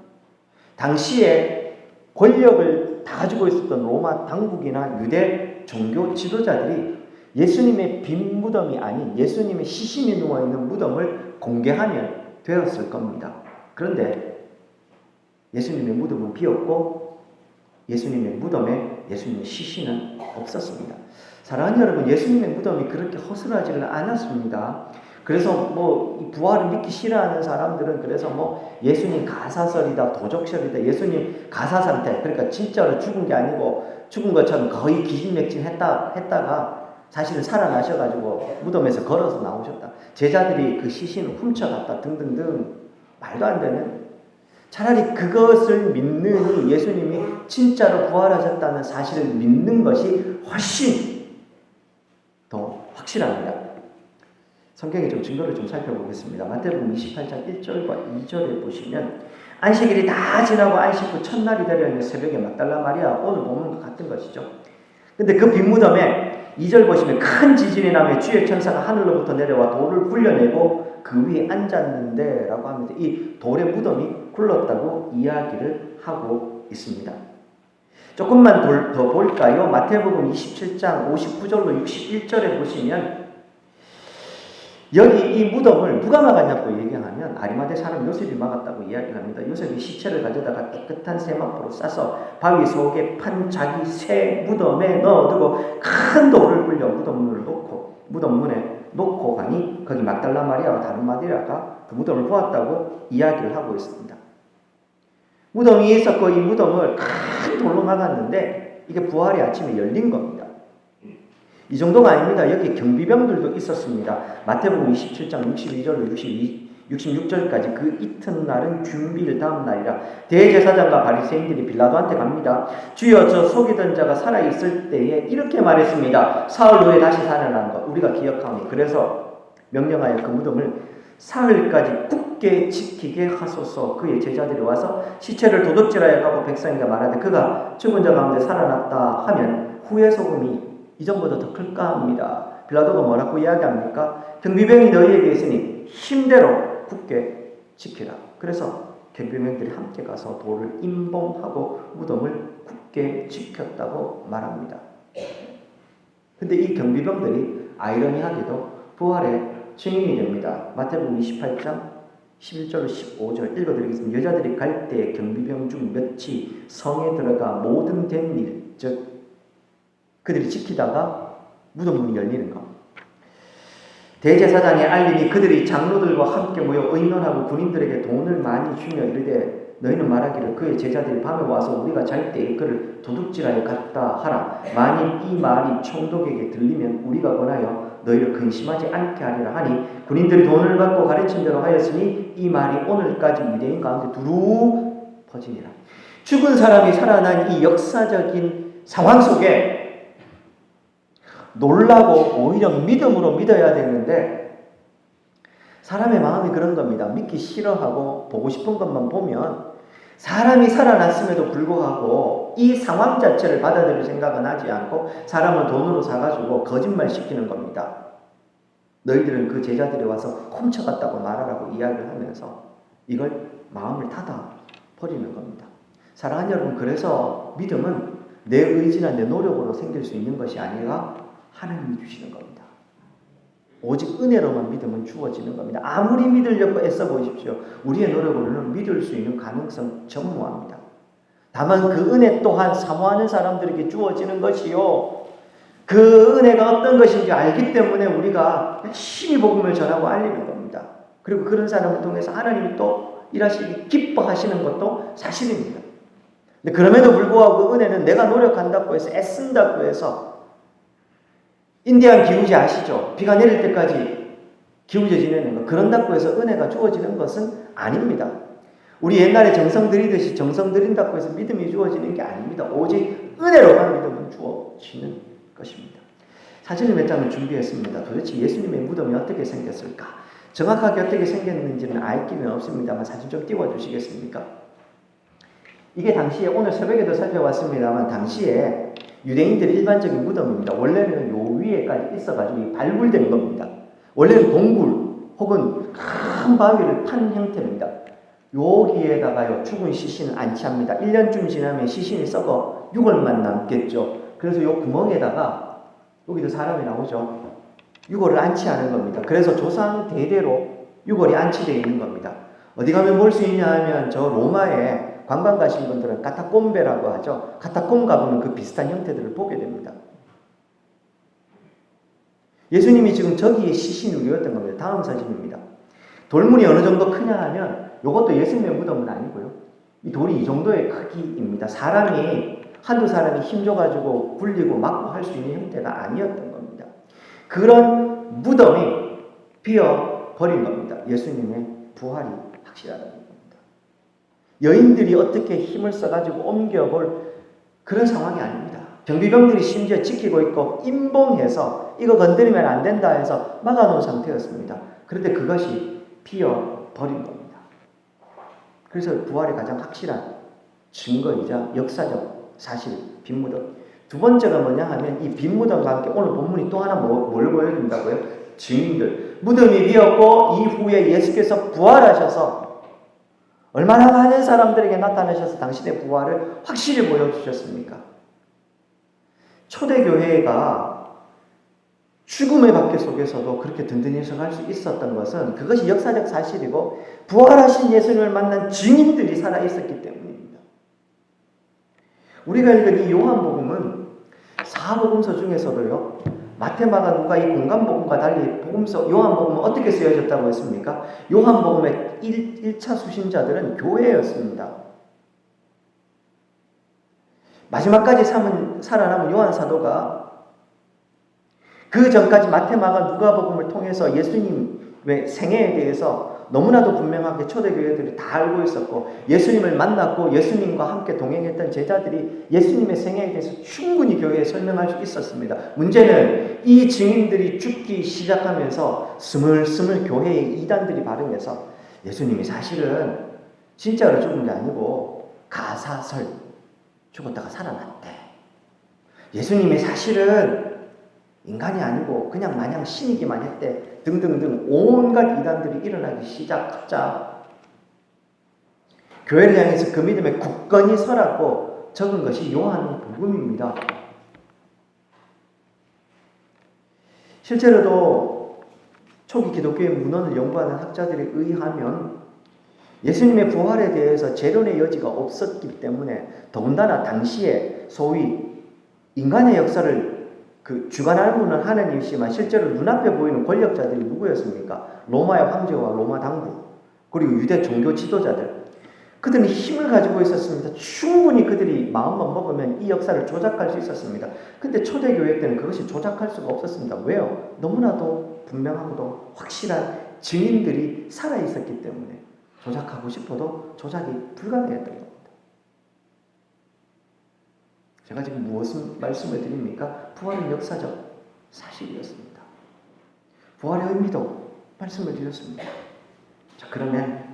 당시에 권력을 다 가지고 있었던 로마 당국이나 유대 종교 지도자들이 예수님의 빈 무덤이 아닌 예수님의 시신이 누워있는 무덤을 공개하면 되었을 겁니다. 그런데 예수님의 무덤은 비었고 예수님의 무덤에 예수님의 시신은 없었습니다. 사랑하는 여러분, 예수님의 무덤이 그렇게 허술하지는 않았습니다. 그래서 이 부활을 믿기 싫어하는 사람들은 그래서 예수님 가사설이다, 도적설이다, 예수님 가사상태, 그러니까 진짜로 죽은 게 아니고 죽은 것처럼 거의 기진맥진했다가 사실은 살아나셔가지고 무덤에서 걸어서 나오셨다. 제자들이 그 시신을 훔쳐갔다 등등등 말도 안 되는, 차라리 그것을 믿느니 예수님이 진짜로 부활하셨다는 사실을 믿는 것이 훨씬 더 확실합니다. 성경의 좀 증거를 좀 살펴보겠습니다. 마태복음 28장 1절과 2절에 보시면 안식일이 다 지나고 안식 후 첫날이 되려 있는 새벽에 막달라 마리아, 오늘 보는 것 같은 것이죠. 근데 그 빈 무덤에 2절 보시면 큰 지진이 나며 주의 천사가 하늘로부터 내려와 돌을 굴려내고 그 위에 앉았는데 라고 하면서 이 돌의 무덤이 굴렀다고 이야기를 하고 있습니다. 조금만 더 볼까요? 마태복음 27장 59절로 61절에 보시면 여기 이 무덤을 누가 막았냐고 얘기하면 아리마대 사람 요셉이 막았다고 이야기를 합니다. 요셉이 시체를 가져다가 깨끗한 세마포로 싸서 바위 속에 판 자기 새 무덤에 넣어두고 큰 돌을 굴려 무덤 문에 놓고 가니 거기 막달라 마리아와 다른 마리아가 그 무덤을 보았다고 이야기를 하고 있습니다. 무덤이 있었고 이 무덤을 큰 돌로 막았는데 이게 부활의 아침에 열린 겁니다. 이 정도가 아닙니다. 여기 경비병들도 있었습니다. 마태복음 27장 62절로 66절까지 그 이튿날은 준비일 다음 날이라 대제사장과 바리새인들이 빌라도한테 갑니다. 주여, 저 속이던 자가 살아있을 때에 이렇게 말했습니다. 사흘 후에 다시 살아난 것 우리가 기억하오니 그래서 명령하여 그 무덤을 사흘까지 굳게 지키게 하소서. 그의 제자들이 와서 시체를 도둑질하여 가고 백성에게 말하되 그가 죽은 자 가운데 살아났다 하면 후회 소금이 이전보다 더 클까 합니다. 빌라도가 뭐라고 이야기합니까? 경비병이 너희에게 있으니 힘대로 굳게 지키라. 그래서 경비병들이 함께 가서 돌을 임봉하고 무덤을 굳게 지켰다고 말합니다. 근데 이 경비병들이 아이러니하게도 부활의 증인이 됩니다. 마태복음 28장 11절로 15절 읽어드리겠습니다. 여자들이 갈 때 경비병 중 몇이 성에 들어가 모든 된 일, 즉 그들이 지키다가 무덤 문이 열리는 것. 대제사장의 알림이 그들이 장로들과 함께 모여 의논하고 군인들에게 돈을 많이 주며 이르되 너희는 말하기를 그의 제자들이 밤에 와서 우리가 잘 때에 그를 도둑질하여 갔다 하라. 만일 이 말이 총독에게 들리면 우리가 권하여 너희를 근심하지 않게 하리라 하니 군인들이 돈을 받고 가르친 대로 하였으니 이 말이 오늘까지 유대인 가운데 두루 퍼지니라. 죽은 사람이 살아난 이 역사적인 상황 속에 놀라고 오히려 믿음으로 믿어야 되는데 사람의 마음이 그런 겁니다. 믿기 싫어하고 보고 싶은 것만 보면 사람이 살아났음에도 불구하고 이 상황 자체를 받아들일 생각은 하지 않고 사람을 돈으로 사가지고 거짓말 시키는 겁니다. 너희들은 그 제자들이 와서 훔쳐갔다고 말하라고 이야기를 하면서 이걸 마음을 닫아 버리는 겁니다. 사랑하는 여러분, 그래서 믿음은 내 의지나 내 노력으로 생길 수 있는 것이 아니라 하나님이 주시는 겁니다. 오직 은혜로만 믿음은 주어지는 겁니다. 아무리 믿으려고 애써 보십시오. 우리의 노력으로는 믿을 수 있는 가능성 전무합니다. 다만 그 은혜 또한 사모하는 사람들에게 주어지는 것이요. 그 은혜가 어떤 것인지 알기 때문에 우리가 열심히 복음을 전하고 알리는 겁니다. 그리고 그런 사람을 통해서 하나님이 또 일하시기 기뻐하시는 것도 사실입니다. 근데 그럼에도 불구하고 그 은혜는 내가 노력한다고 해서 애쓴다고 해서 인디안 기우제 아시죠? 비가 내릴 때까지 기우제 지내는 거. 그런다고 해서 은혜가 주어지는 것은 아닙니다. 우리 옛날에 정성 들이듯이 정성 들인다고 해서 믿음이 주어지는 게 아닙니다. 오직 은혜로만 믿음은 주어지는 것입니다. 사진을 몇 장을 준비했습니다. 도대체 예수님의 무덤이 어떻게 생겼을까? 정확하게 어떻게 생겼는지는 알 길은 없습니다만 사진 좀 띄워주시겠습니까? 이게 당시에 오늘 새벽에도 살펴봤습니다만 당시에 유대인들의 일반적인 무덤입니다. 원래는 요 위에까지 있어가지고 발굴된 겁니다. 원래는 동굴 혹은 큰 바위를 판 형태입니다. 여기에다가요 죽은 시신을 안치합니다. 1년쯤 지나면 시신이 썩어 유골만 남겠죠. 그래서 요 구멍에다가 여기도 사람이 나오죠. 유골을 안치하는 겁니다. 그래서 조상 대대로 유골이 안치되어 있는 겁니다. 어디 가면 볼 수 있냐 하면 저 로마에 관광 가신 분들은 카타콤베라고 하죠. 카타콤 가보면 그 비슷한 형태들을 보게 됩니다. 예수님이 지금 저기에 시신이 누웠던 겁니다. 다음 사진입니다. 돌문이 어느 정도 크냐 하면 이것도 예수님의 무덤은 아니고요. 이 돌이 이 정도의 크기입니다. 한두 사람이 힘줘가지고 굴리고 막고 할 수 있는 형태가 아니었던 겁니다. 그런 무덤이 비어버린 겁니다. 예수님의 부활이 확실하다는 겁니다. 여인들이 어떻게 힘을 써가지고 옮겨볼 그런 상황이 아닙니다. 경비병들이 심지어 지키고 있고 임봉해서 이거 건드리면 안 된다 해서 막아놓은 상태였습니다. 그런데 그것이 비어버린 겁니다. 그래서 부활의 가장 확실한 증거이자 역사적 사실, 빈무덤. 두 번째가 뭐냐 하면 이 빈무덤과 함께 오늘 본문이 또 하나 뭘 보여준다고요? 증인들. 무덤이 비었고 이후에 예수께서 부활하셔서 얼마나 많은 사람들에게 나타나셔서 당신의 부활을 확실히 보여주셨습니까? 초대교회가 죽음의 박해 속에서도 그렇게 든든히 서갈 수 있었던 것은 그것이 역사적 사실이고 부활하신 예수님을 만난 증인들이 살아있었기 때문입니다. 우리가 읽은 이 요한복음은 사복음서 중에서도요. 마태, 마가, 누가 이 공간복음과 달리 복음서 요한복음은 어떻게 쓰여졌다고 했습니까? 요한복음의 1차 수신자들은 교회였습니다. 마지막까지 살아남은 요한 사도가 그 전까지 마태, 마가, 누가복음을 통해서 예수님의 생애에 대해서 너무나도 분명하게 초대교회들이 다 알고 있었고 예수님을 만났고 예수님과 함께 동행했던 제자들이 예수님의 생애에 대해서 충분히 교회에 설명할 수 있었습니다. 문제는 이 증인들이 죽기 시작하면서 스물스물 교회의 이단들이 발응해서 예수님이 사실은 진짜로 죽은 게 아니고 가사설 죽었다가 살아났대. 예수님이 사실은 인간이 아니고 그냥 마냥 신이기만 했대. 등등등 온갖 이단들이 일어나기 시작하자 교회를 향해서 그 믿음에 굳건히 서라고 적은 것이 요한복음입니다. 실제로도 초기 기독교의 문헌을 연구하는 학자들에 의하면 예수님의 부활에 대해서 재론의 여지가 없었기 때문에 더군다나 당시에 소위 인간의 역사를 주관할 분은 하나님이시지만 실제로 눈앞에 보이는 권력자들이 누구였습니까? 로마의 황제와 로마 당국, 그리고 유대 종교 지도자들. 그들은 힘을 가지고 있었습니다. 충분히 그들이 마음만 먹으면 이 역사를 조작할 수 있었습니다. 근데 초대교회 때는 그것이 조작할 수가 없었습니다. 왜요? 너무나도 분명하고도 확실한 증인들이 살아있었기 때문에 조작하고 싶어도 조작이 불가능했던 겁니다. 제가 지금 무엇을 말씀을 드립니까? 부활은 역사적 사실이었습니다. 부활의 의미도 말씀을 드렸습니다. 자, 그러면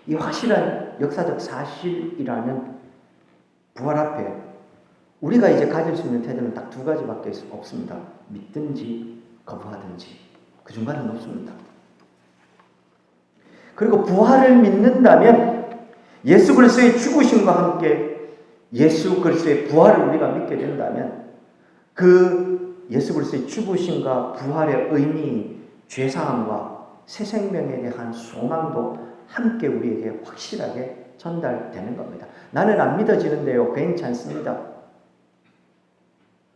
이 확실한 역사적 사실이라는 부활 앞에 우리가 이제 가질 수 있는 태도는 딱 두 가지밖에 없습니다. 믿든지 거부하든지. 그 중간은 없습니다. 그리고 부활을 믿는다면 예수 그리스도의 죽으심과 함께 예수 그리스도의 부활을 우리가 믿게 된다면 그 예수 그리스도의 죽으심과 부활의 의미, 죄사함과 새 생명에 대한 소망도 함께 우리에게 확실하게 전달되는 겁니다. 나는 안 믿어지는데요. 괜찮습니다.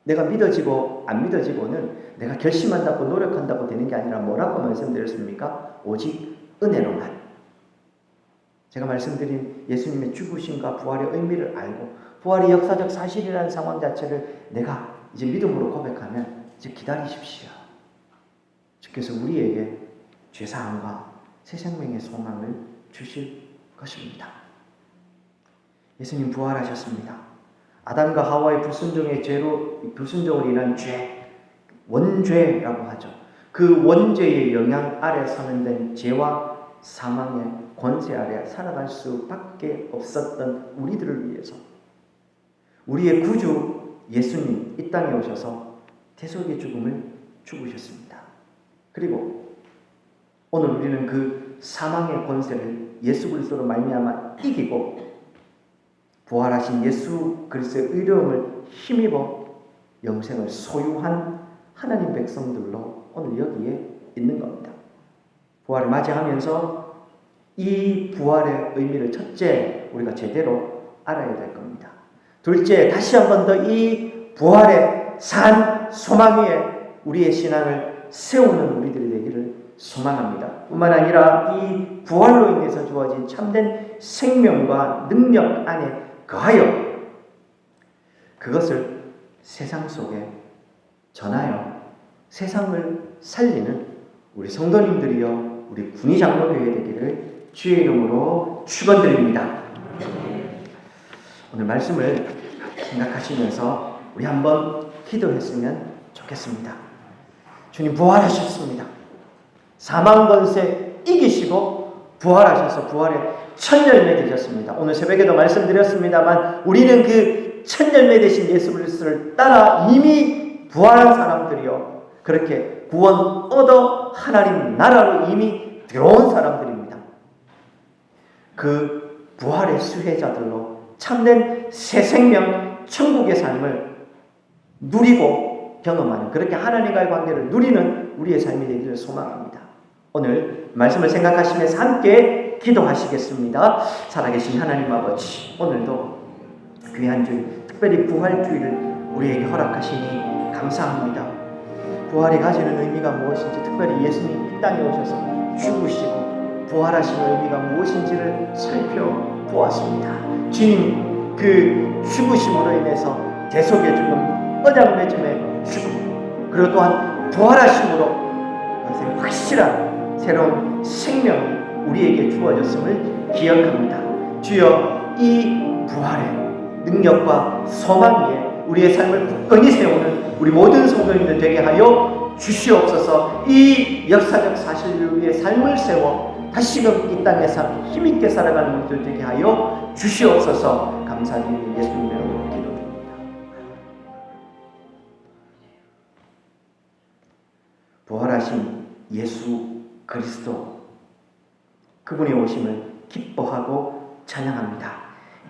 내가 믿어지고 안 믿어지고는 내가 결심한다고 노력한다고 되는 게 아니라 뭐라고 말씀드렸습니까? 오직 은혜로만. 제가 말씀드린 예수님의 죽으심과 부활의 의미를 알고 부활이 역사적 사실이라는 상황 자체를 내가 이제 믿음으로 고백하면 이제 기다리십시오. 주께서 우리에게 죄사함과 새 생명의 소망을 주실 것입니다. 예수님 부활하셨습니다. 아담과 하와의 불순종으로 인한 죄, 원죄라고 하죠. 그 원죄의 영향 아래 사는 데는 죄와 사망의 권세 아래 살아갈 수밖에 없었던 우리들을 위해서 우리의 구주 예수님 이 땅에 오셔서 대속의 죽음을 죽으셨습니다. 그리고 오늘 우리는 그 사망의 권세를 예수 그리스도로 말미암아 이기고 부활하신 예수 그리스도의 의로움을 힘입어 영생을 소유한 하나님 백성들로 오늘 여기에 있는 겁니다. 부활을 맞이하면서 이 부활의 의미를 첫째 우리가 제대로 알아야 될 겁니다. 둘째, 다시 한 번 더 이 부활의 산 소망 위에 우리의 신앙을 세우는 우리들이 되기를 소망합니다. 뿐만 아니라 이 부활로 인해서 주어진 참된 생명과 능력 안에 거하여 그것을 세상 속에 전하여 세상을 살리는 우리 성도님들이여 우리 군의장로교회 되기를 주의 이름으로 축원드립니다. 오늘 말씀을 생각하시면서 우리 한번 기도했으면 좋겠습니다. 주님 부활하셨습니다. 사망 권세 이기시고 부활하셔서 부활의 첫 열매 되셨습니다. 오늘 새벽에도 말씀드렸습니다만 우리는 그 첫 열매 되신 예수 그리스도를 따라 이미 부활한 사람들이요 그렇게 구원 얻어 하나님 나라로 이미 들어온 사람들입니다. 그 부활의 수혜자들로 참된 새 생명 천국의 삶을 누리고 경험하는 그렇게 하나님과의 관계를 누리는 우리의 삶이 되기를 소망합니다. 오늘 말씀을 생각하시면서 함께 기도하시겠습니다. 살아계신 하나님 아버지, 오늘도 귀한 주일, 특별히 부활주일을 우리에게 허락하시니 감사합니다. 부활이 가지는 의미가 무엇인지, 특별히 예수님 이 땅에 오셔서 죽으시고 부활하시는 의미가 무엇인지를 살펴보았습니다. 주님, 그 죽으심으로 인해서 대속의 죽음, 언약맺음의 죽음, 그리고 또한 부활하심으로 그것의 확실한 새로운 생명이 우리에게 주어졌음을 기억합니다. 주여, 이 부활의 능력과 소망 위에 우리의 삶을 굳건히 세우는 우리 모든 성도님들 되게 하여 주시옵소서. 이 역사적 사실을 위해 삶을 세워 다시금 이 땅에서 힘있게 살아가는 우리들 되게 하여 주시옵소서. 감사드리는 예수님의 이름으로 기도드립니다. 부활하신 예수 그리스도, 그분의 오심을 기뻐하고 찬양합니다.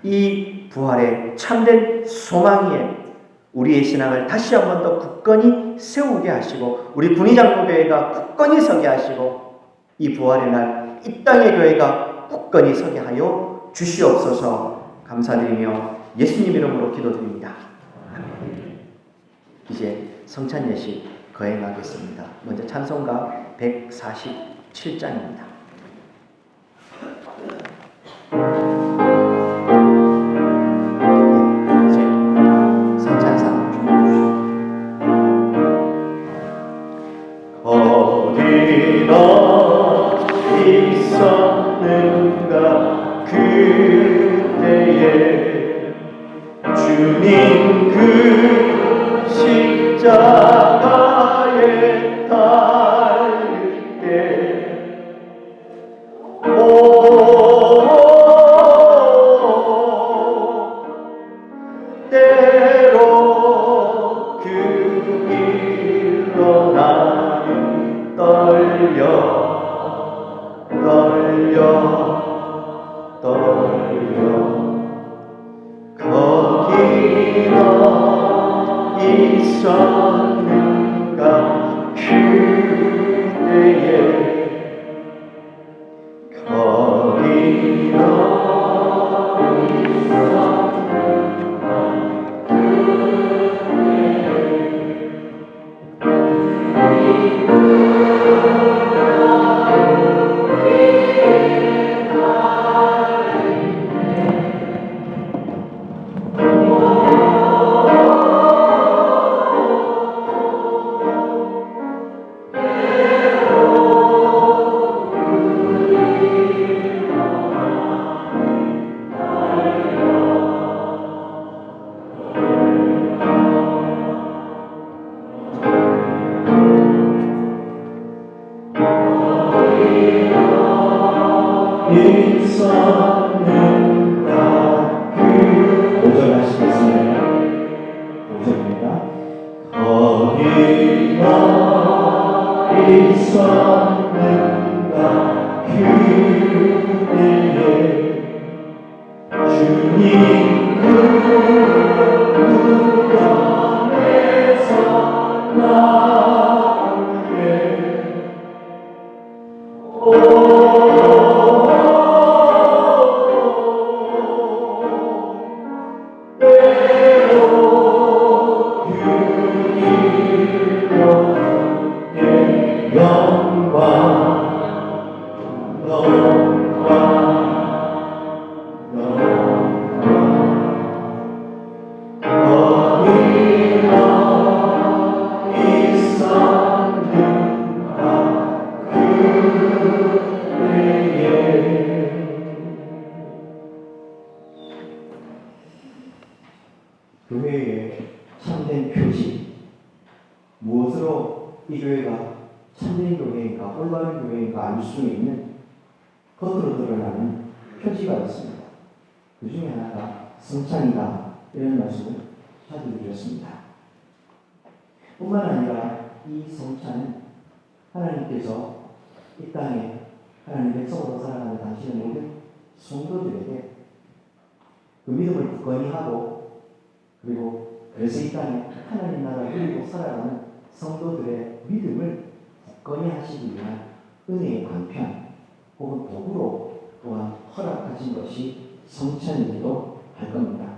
이 부활의 참된 소망 위에 우리의 신앙을 다시 한 번 더 굳건히 세우게 하시고 우리 군의장로교회가 굳건히 서게 하시고 이 부활의 날 이 땅의 교회가 앞에 굳건히 서게 하여 주시옵소서. 감사드리며 예수님 이름으로 기도드립니다. 아멘. 이제 성찬 예식 거행하겠습니다. 먼저 찬송가 147장입니다. 이제 성찬상 준비해 주시오. 어디나 있었는가 그때에 주님 그 십자가에 달릴 때 때로 그 일어나는 떨려 거기나 있었는가 그때에 거기나 교회의 참된 표시, 무엇으로 이 교회가 참된 교회인가 올바른 교회인가 알 수 있는 겉으로 드러나는 표지가 있습니다. 그 중에 하나가 성찬이다 이런 말씀을 자주 드렸습니다. 뿐만 아니라 이 성찬은 하나님께서 이 땅에 하나님의 백성으로 살아가는 당신의 모든 성도들에게 그 믿음을 굳건히 하고 그리고 그래서 이 땅에 하나님 나라를 누리고 살아가는 성도들의 믿음을 굳건히 하시기 위한 은혜의 방편 혹은 도구로 또한 허락하신 것이 성찬이기도 할 겁니다.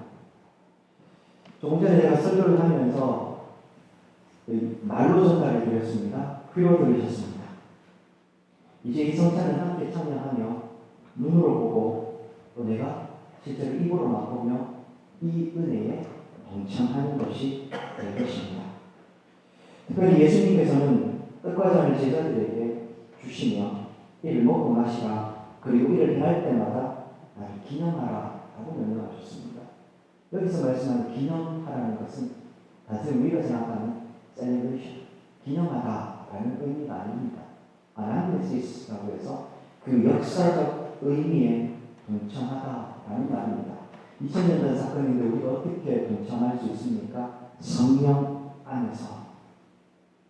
조금 전에 제가 설교를 하면서 말로 전달해 드렸습니다. 귀로 들으셨습니다. 이제 이 성찬을 함께 참여하며 눈으로 보고 또 내가 실제로 입으로 맛보며 이 은혜에 동참하는 것이 될 것입니다. 특별히 예수님께서는 떡과 잔을 제자들에게 주시며 이를 먹고 마시라 그리고 이를 행할 때마다 나를 기념하라 라고 명령하셨습니다. 여기서 말씀하는 기념하라는 것은 단순히 우리가 생각하는 celebration, 기념하다라는 의미가 아닙니다. anamnesis라고 해서 그 역사적 의미에 동참하다라는 말입니다. 2000년 전 사건인데 우리가 어떻게 동참할 수 있습니까? 성령 안에서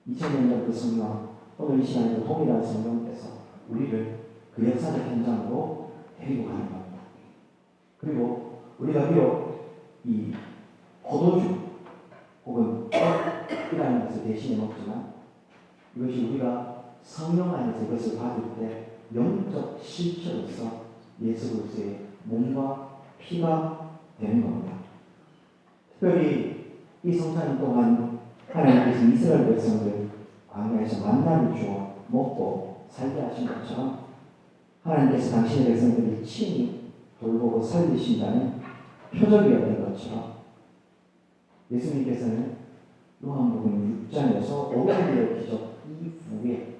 2000년 전 그 성령, 오늘 이 시간에도 동일한 성령께서 우리를 그 역사적 현장으로 데리고 가는 겁니다. 그리고 우리가 비록 이 포도주 혹은 떡이라는 것을 대신에 먹지만 이것이 우리가 성령 안에서 이것을 받을 때 영적 실체로서 예수 그리스도의 몸과 피가 되는 겁니다. 특별히 이 성찬 동안 하나님께서 이스라엘 백성들 광야에서 만나를 주어 먹고 살게 하신 것처럼 하나님께서 당신의 백성들이 친히 돌보고 살리신다는 표적이었던 것처럼 예수님께서는 요한복음 6장에서 500일의 기적 이후에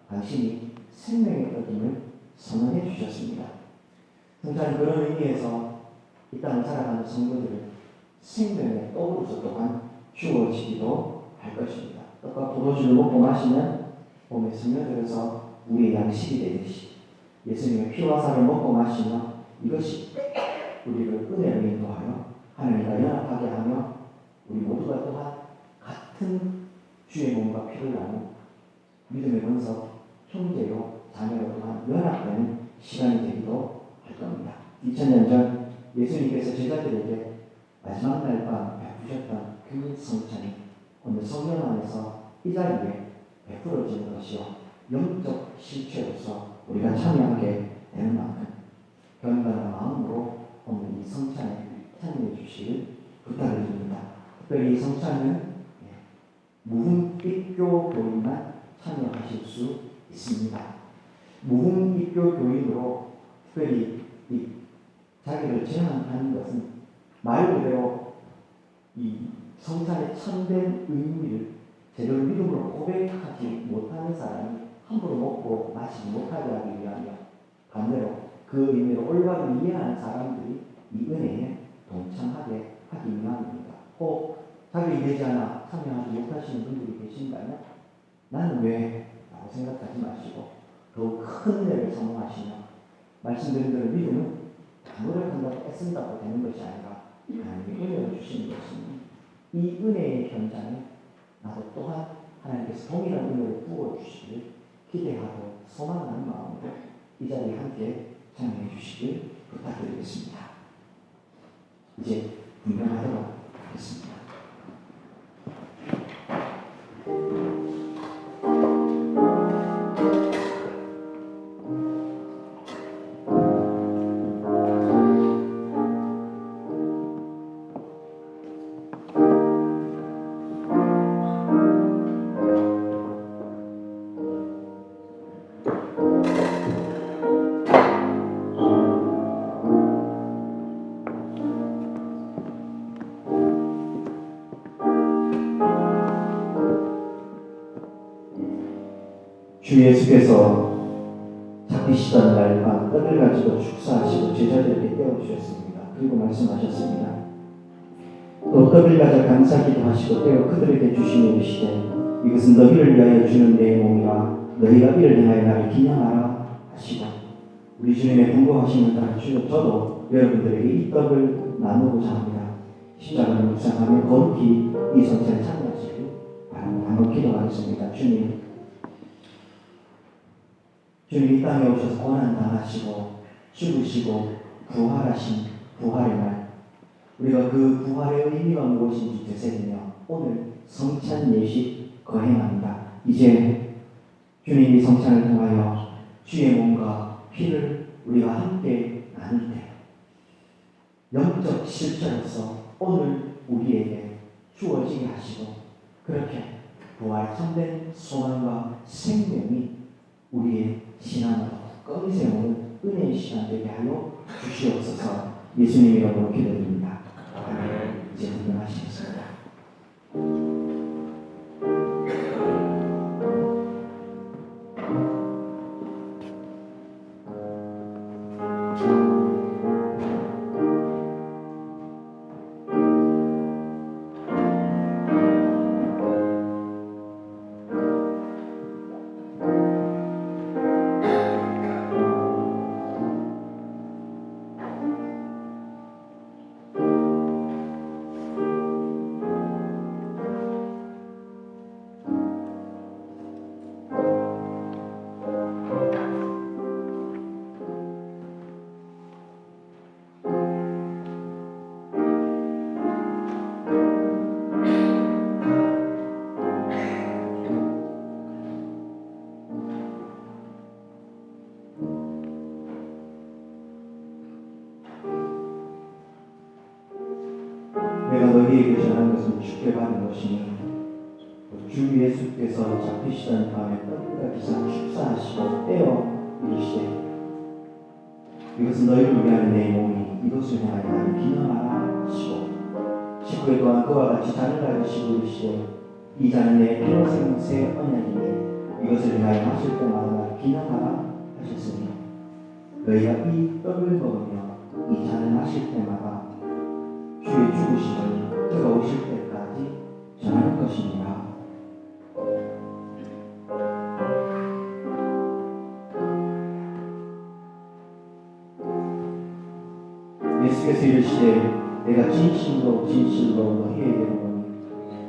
당신이 생명의 떡임을 선언해 주셨습니다. 성찬은 그런 의미에서 이 땅을 살아가는 성도들은 생명의 떡으로서 또한 주어지기도 할 것입니다. 떡과 포도주를 먹고 마시면 몸에 스며들어서 우리의 양식이 되듯이 예수님의 피와 살을 먹고 마시면 이것이 우리를 은혜로 인도하여 하나님과 연합하게 하며 우리 모두가 또한 같은 주의 몸과 피를 나누 믿음의 본석 형제요 자매로 또한 연합되는 시간이 되기도 할 겁니다. 2000년 전 예수님께서 제자들에게 마지막 날 밤 베푸셨던 그 성찬이 오늘 성령 안에서 이 자리에 베풀어지는 것이요 영적 실체로서 우리가 참여하게 되는 만큼 견고한 마음으로 오늘 이 성찬에 참여해 주시길 부탁을 드립니다. 특별히 이 성찬은 무흥입교 교인만 참여하실 수 있습니다. 무흥입교 교인으로 특별히 이 자기를 제한하는 것은 말 그대로 이 성찬의 참된 의미를 제대로 믿음으로 고백하지 못하는 사람이 함부로 먹고 마시지 못하게 하기 위하여 반대로 그 의미를 올바로 이해하는 사람들이 이 은혜에 동참하게 하기 위함입니다. 혹 자격이 되지 않아 참여하지 못하시는 분들이 계신다면 나는 왜? 라고 생각하지 마시고 더욱 큰 은혜를 사모하시며 말씀드린 대로 믿음은 다 노력한다고 애쓴다고 되는 것이 아니라 하나님이 은혜를 주시는 것입니다. 이 은혜의 현장에 나도 또한 하나님께서 동일한 은혜를 부어주시길 기대하고 소망하는 마음으로 이 자리에 함께 참여해 주시길 부탁드리겠습니다. 이제 분명하도록 하겠습니다. 주 예수께서 잡히시던 날 밤 떡을 가지고 축사하시고 제자들에게 떼어주셨습니다. 그리고 말씀하셨습니다. 또 떡을 가져 감사기도 하시고 떼어 그들에게 주시며 이르시되 이것은 너희를 위하여 주는 내 몸이라 너희가 이를 행하여 나를 기념하라 하시고 우리 주님의 공고하심을 따라 저도 여러분들에게 이 떡을 나누고자 합니다. 십자가를 묵상하며 거룩히 이 성찬에 참여하시길 바랍니다. 한번 기도하겠습니다. 주님 이 땅에 오셔서 고난 당하시고 죽으시고 부활하신 부활의 날 우리가 그 부활의 의미가 무엇인지 되새기며 오늘 성찬 예식 거행합니다. 이제 주님이 성찬을 통하여 주의 몸과 피를 우리가 함께 나눌 때 영적 실체로서 오늘 우리에게 주어지게 하시고 그렇게 부활 참된 소망과 생명이 우리의 신앙으로 꺼내세우는 은혜의 시간 되게 하여 주시옵소서. 예수님 이름으로 기도드립니다. 아멘. 이제 분명하시겠습니다. 내가 너희에게 전한 것은 주께 받은 것이니 주 예수께서 잡히시던 밤에 떡과 기상 축사하시고 떼어 이르시되 이것은 너희를 위하여 내 몸이 이것을 향하여 나를 기념하라 하시고 19일 동안 그와 같이 잔을 가지시고 이르시되 이 잔은 내 피로 세운 새 언약이니 이것을 위하여 마실 때마다 나를 기념하라 하셨으니 너희가 이 떡을 먹으며 이 잔을 마실 때마다 주의 죽으심을 그가 오실 때까지 전하는 것이니라. 예수께서 이르시되 내가 진실로 너희에게 이르노니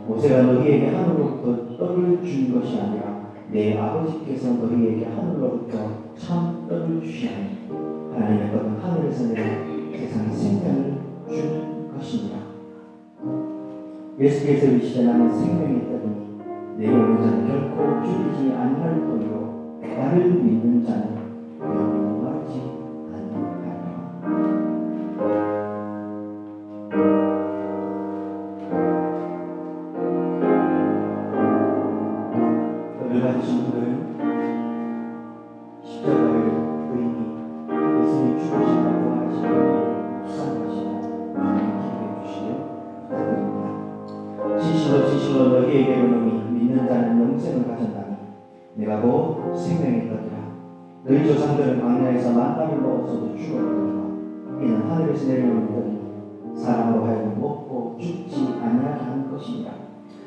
모세가 너희에게 하늘로부터 떡을 준 것이 아니라 내 아버지께서 너희에게 하늘로부터 참 떡을 주시나니 하나님의 떡은 하늘에서 내려 세상에 생명을 주는 것입니다. 예수께서 이르시되 나는 생명의 떡이니 내게 오는 자는 결코 줄이지 아니할 뿐이요 나를 믿는 자는 영원히 마르지 아니하리라. 떡을 가지신 분들은 십자가의 의미 예수님 죽으시고 부활하시고 수상하시며 기도해 주시며 진실로 너희에게 이르노니 믿는 자는 영생을 가졌나니 내가 곧 생명의 떡이라. 너희 조상들은 광야에서 만나를 먹었어도 죽었거니와 이는 하늘에서 내려오는 떡이니 사람으로 하여금 먹고 죽지 아니하게 하는 것이니라.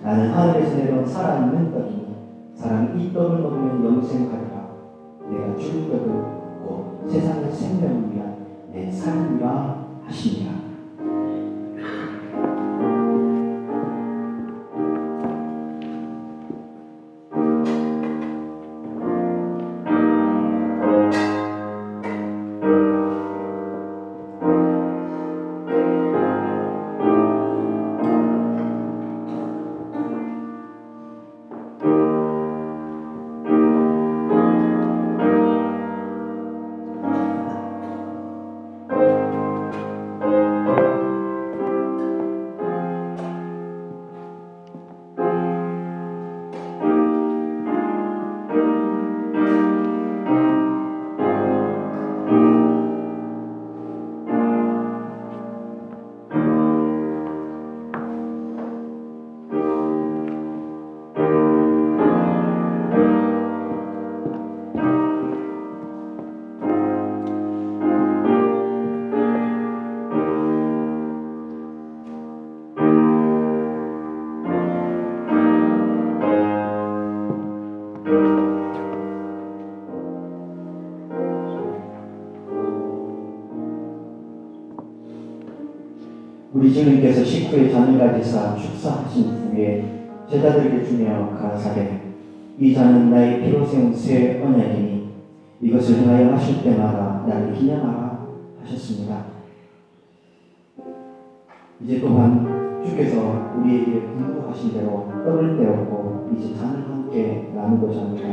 나는 하늘에서 내려온 살아있는 떡이니 사람이 이 떡을 먹으면 영생하리라. 내가 줄 떡은 곧 세상의 생명을 위한 내 삶이라 하시니라. 우리 주님께서 식후에 잔을 가지사 축사하신 후에 제자들에게 주며 가라사대 이 잔은 나의 피로 세운 새 언약이니 이것을 하여 마실 때마다 나를 기념하라 하셨습니다. 이제 또한 주께서 우리에게 분부하신 대로 떡을 떼었고 이제 잔을 함께 나누고자 합니다.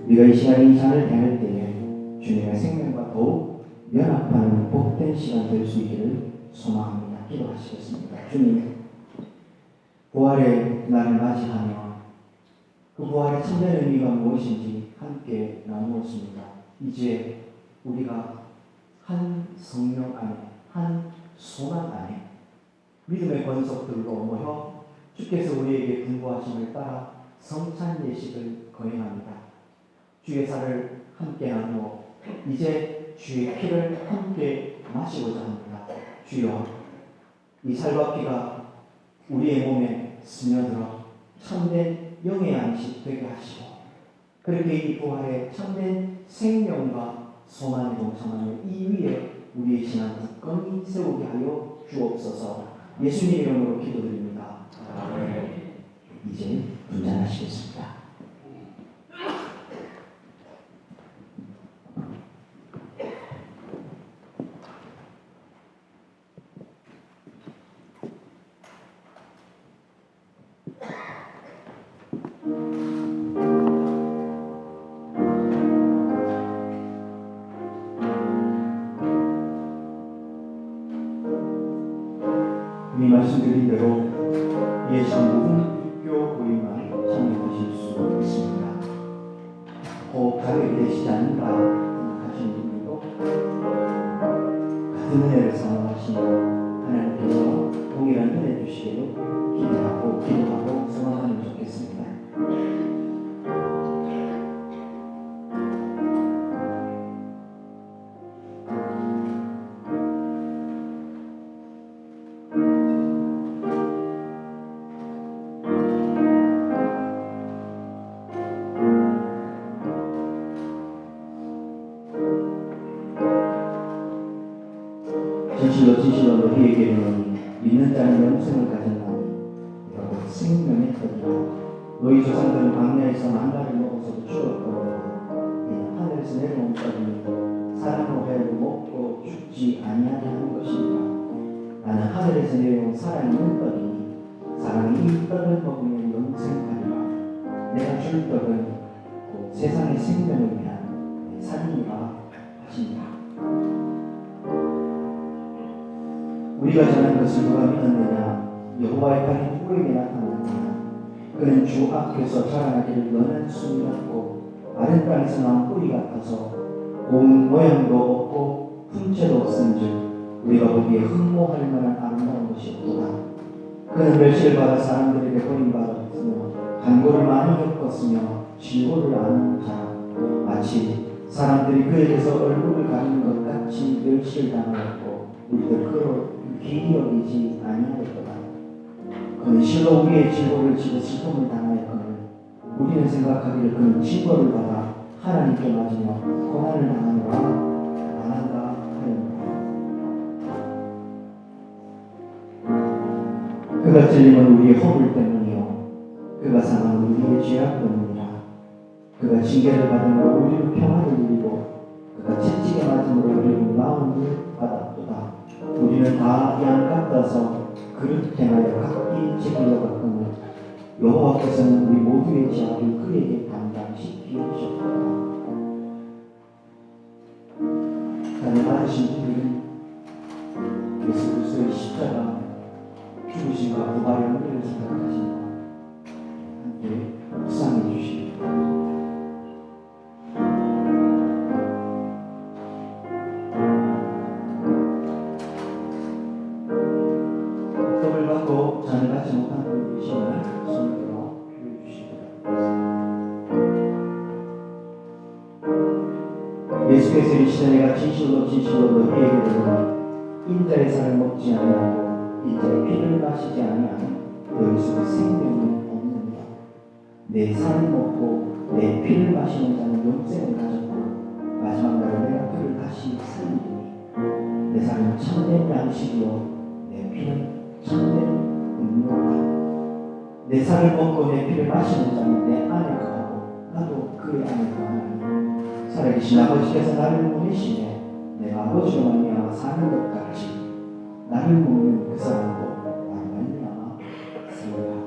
우리가 이 시간에 이 잔을 대할 때에 주님의 생명과 더욱 연합하는 복된 시간 될 수 있기를 소망합니다. 기도하시겠습니다. 주님, 부활의 날을 맞이하며 그 부활의 참된 의미가 무엇인지 함께 나누었습니다. 이제 우리가 한 성령 안에, 한 소망 안에 믿음의 권속들로 모여 주께서 우리에게 분부하심을 따라 성찬 예식을 거행합니다. 주의 살을 함께 나누어 이제 주의 피를 함께 마시고자 합니다. 주여, 이 살과 피가 우리의 몸에 스며들어 참된 영의 안식 되게 하시고 그렇게 이 부활의 참된 생명과 소망에 동참하며 이 위에 우리의 신앙을 굳건히 세우게 하여 주옵소서. 예수님 이름으로 기도드립니다. 아멘. 이제 분잔하시겠습니다. 이미 말씀드린 대로 예수 무분교 고임만 참여하실 수 있습니다. 꼭 자격이 되시지 않는가 생각하시는 분들도 같은 은혜를 사모하시며 하나님께서 동일한 은혜 주시기를 기대하고 기도하고 소망하면 좋겠습니다. 진실로 너희에게 이르노니 믿는 자는 영생을 가졌나니 이가 곧 생명의 떡이라. 너희 조상들은 광야에서 만나를 먹어서도 죽었거든. 이는 하늘에서 내려온 떡이니 사람으로 하여금 먹고 죽지 아니하게 하는 것이니라. 나는 하늘에서 내려온 살아있는 떡이니 사람이 이 떡을 먹으면 영생하리라. 내가 줄 떡은 곧 세상의 생명을 위한 내 살이니라 하시니라. 우리가 전한 것을 누가 믿었느냐? 여호와의 팔이 누구에게 나타났느냐? 그는 주 앞에서 자라나기를 연한 순이 같고 마른 땅에서 난 뿌리 같아서 고운 모양도 없고 품체도 없은즉 우리가 보기에 흠모할 만한 아름다운 것이 없도다. 그는 멸시를 받아 사람들에게 버림받았으며 간고를 많이 겪었으며 질고를 아는 자, 마치 사람들이 그에게서 얼굴을 가리는 것 같이 멸시를 당하였고 우리들 그로 귀히 여기지 아니하였도다. 그는 실로 우리의 질고를 지고 슬픔을 당하였거늘 우리는 생각하기를 그는 징벌을 받아 하나님께 맞으며 고난을 당하느라 가난한가 하였노라. 그가 찔림은 우리의 허물 때문이요 그가 상함은 우리의 죄악 때문이라. 그가 징계를 받음으로 우리는 평화를 누리고 그가 채찍에 맞음으로 우리는 마음을 받았도다. 우리는 다 양 같아서 그릇 행하여 각기 책임져 갔거늘 여호와께서는 우리 모두의 죄악을 그에게 담당시키셨도다. 나는 받으신 분들은 예수 그리스도의 십자가 죽으심과 부활의 은혜를 생각하시며 함께 묵상해 주시기 바랍니다. 잔을 받지 못한 분이 계시면 손을 들어 주시기 바랍니다. 예수께서 이르시되 내가 진실로 너희에게 이르노니 인자의 살을 먹지 아니하고 인자의 피를 마시지 아니하면 너희 속에 생명이 없느니라. 내 살을 먹고 내 피를 마시는 자는 영생을 가졌고 마지막 날에 내가 그를 다시 살리리니 내 살은 참된 양식이요 내 피는 참된 내 살을 먹고 내 피를 마시는 자는 내 안에 거하고 나도 그의 안에 거하나니 살아계신 아버지께서 나를 보내시매 내가 아버지로 말미암아 사는 것 같이 나를 먹는 그 사람도 나로 말미암아 살리라.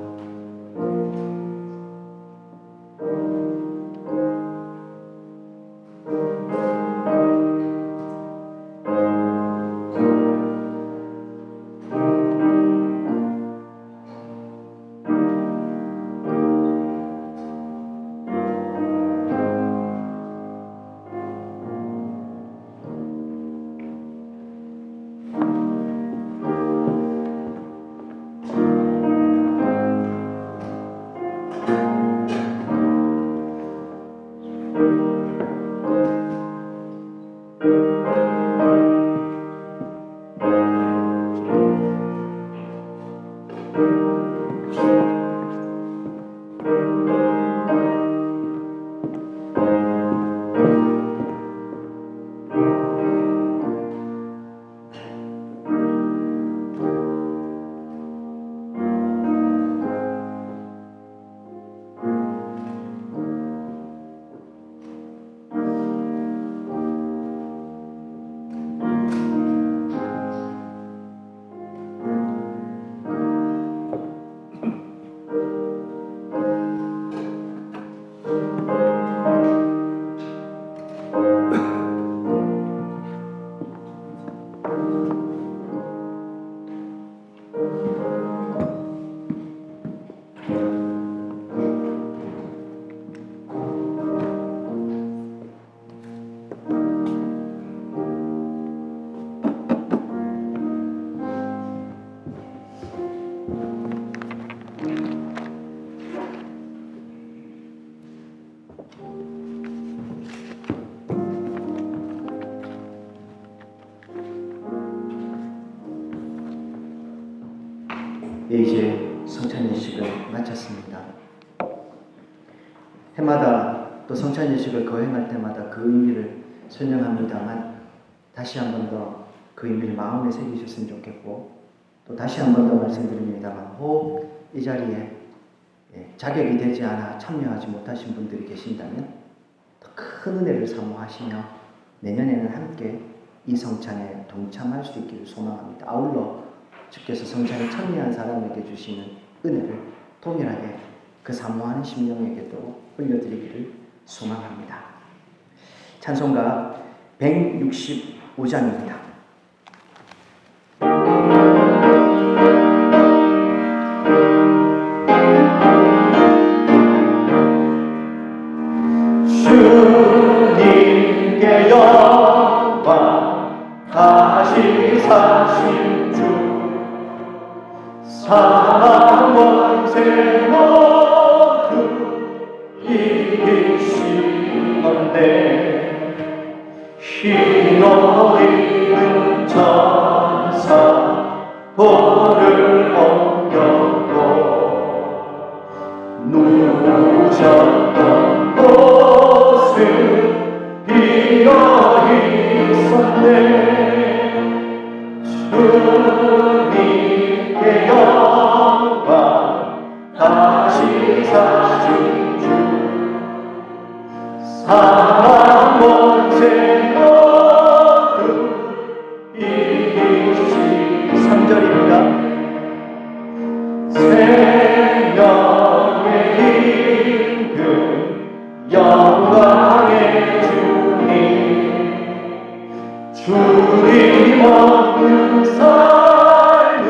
이제 성찬 예식을 마쳤습니다. 해마다 또 성찬 예식을 거행할 때마다 그 의미를 설명합니다만 다시 한 번 더 그 의미를 마음에 새기셨으면 좋겠고, 또 다시 한 번 더 말씀드립니다만 혹 이 자리에 자격이 되지 않아 참여하지 못하신 분들이 계신다면 더 큰 은혜를 사모하시며 내년에는 함께 이 성찬에 동참할 수 있기를 소망합니다. 아울러 주께서 성찬에 참여한 사람에게 주시는 은혜를 동일하게 그 사모하는 심령에게도 올려드리기를 소망합니다. 찬송가 165장입니다. 주님께 영광 다시 사신 주 사망 원세 모두 이기시건대 흰옷 입은 천사 볼을 옮겼고 누우셨던 곳은 비어 있었네. 주님께 영광 다시 사신 주 사망 원세 모두 이기시 3절입니다. 생명의 임금 영광의 주님 없는 삶은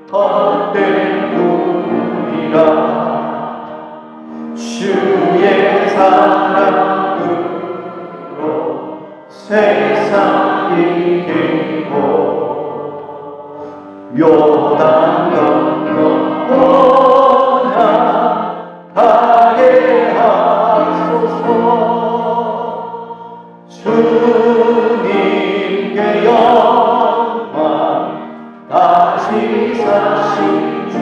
헛된 꿈이라 주의 사랑으로 세상 이기고 요단 건너보나 가게 하소서. 주님께 영광 다시 사신 주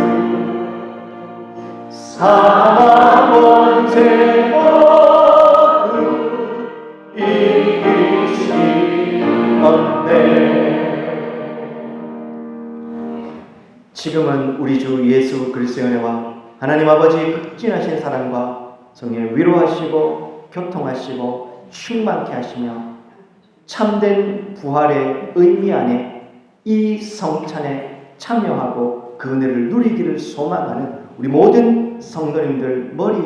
사망 원세 모두 이기시건대. 지금은 우리 주 예수 그리스도의 은혜와 하나님 아버지의 극진하신 사랑과 성령의 위로하시고 교통하시고 충만케 하시며 참된 부활의 의미 안에 이 성찬에 참여하고 그 은혜를 누리기를 소망하는 우리 모든 성도님들 머리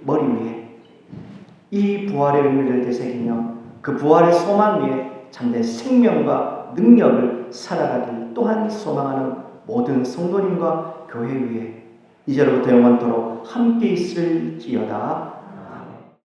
위에 이 부활의 의미를 되새기며 그 부활의 소망 위에 참된 생명과 능력을 살아가길 또한 소망하는 모든 성도님과 교회 위에 이제로부터 영원토록 함께 있을지어다.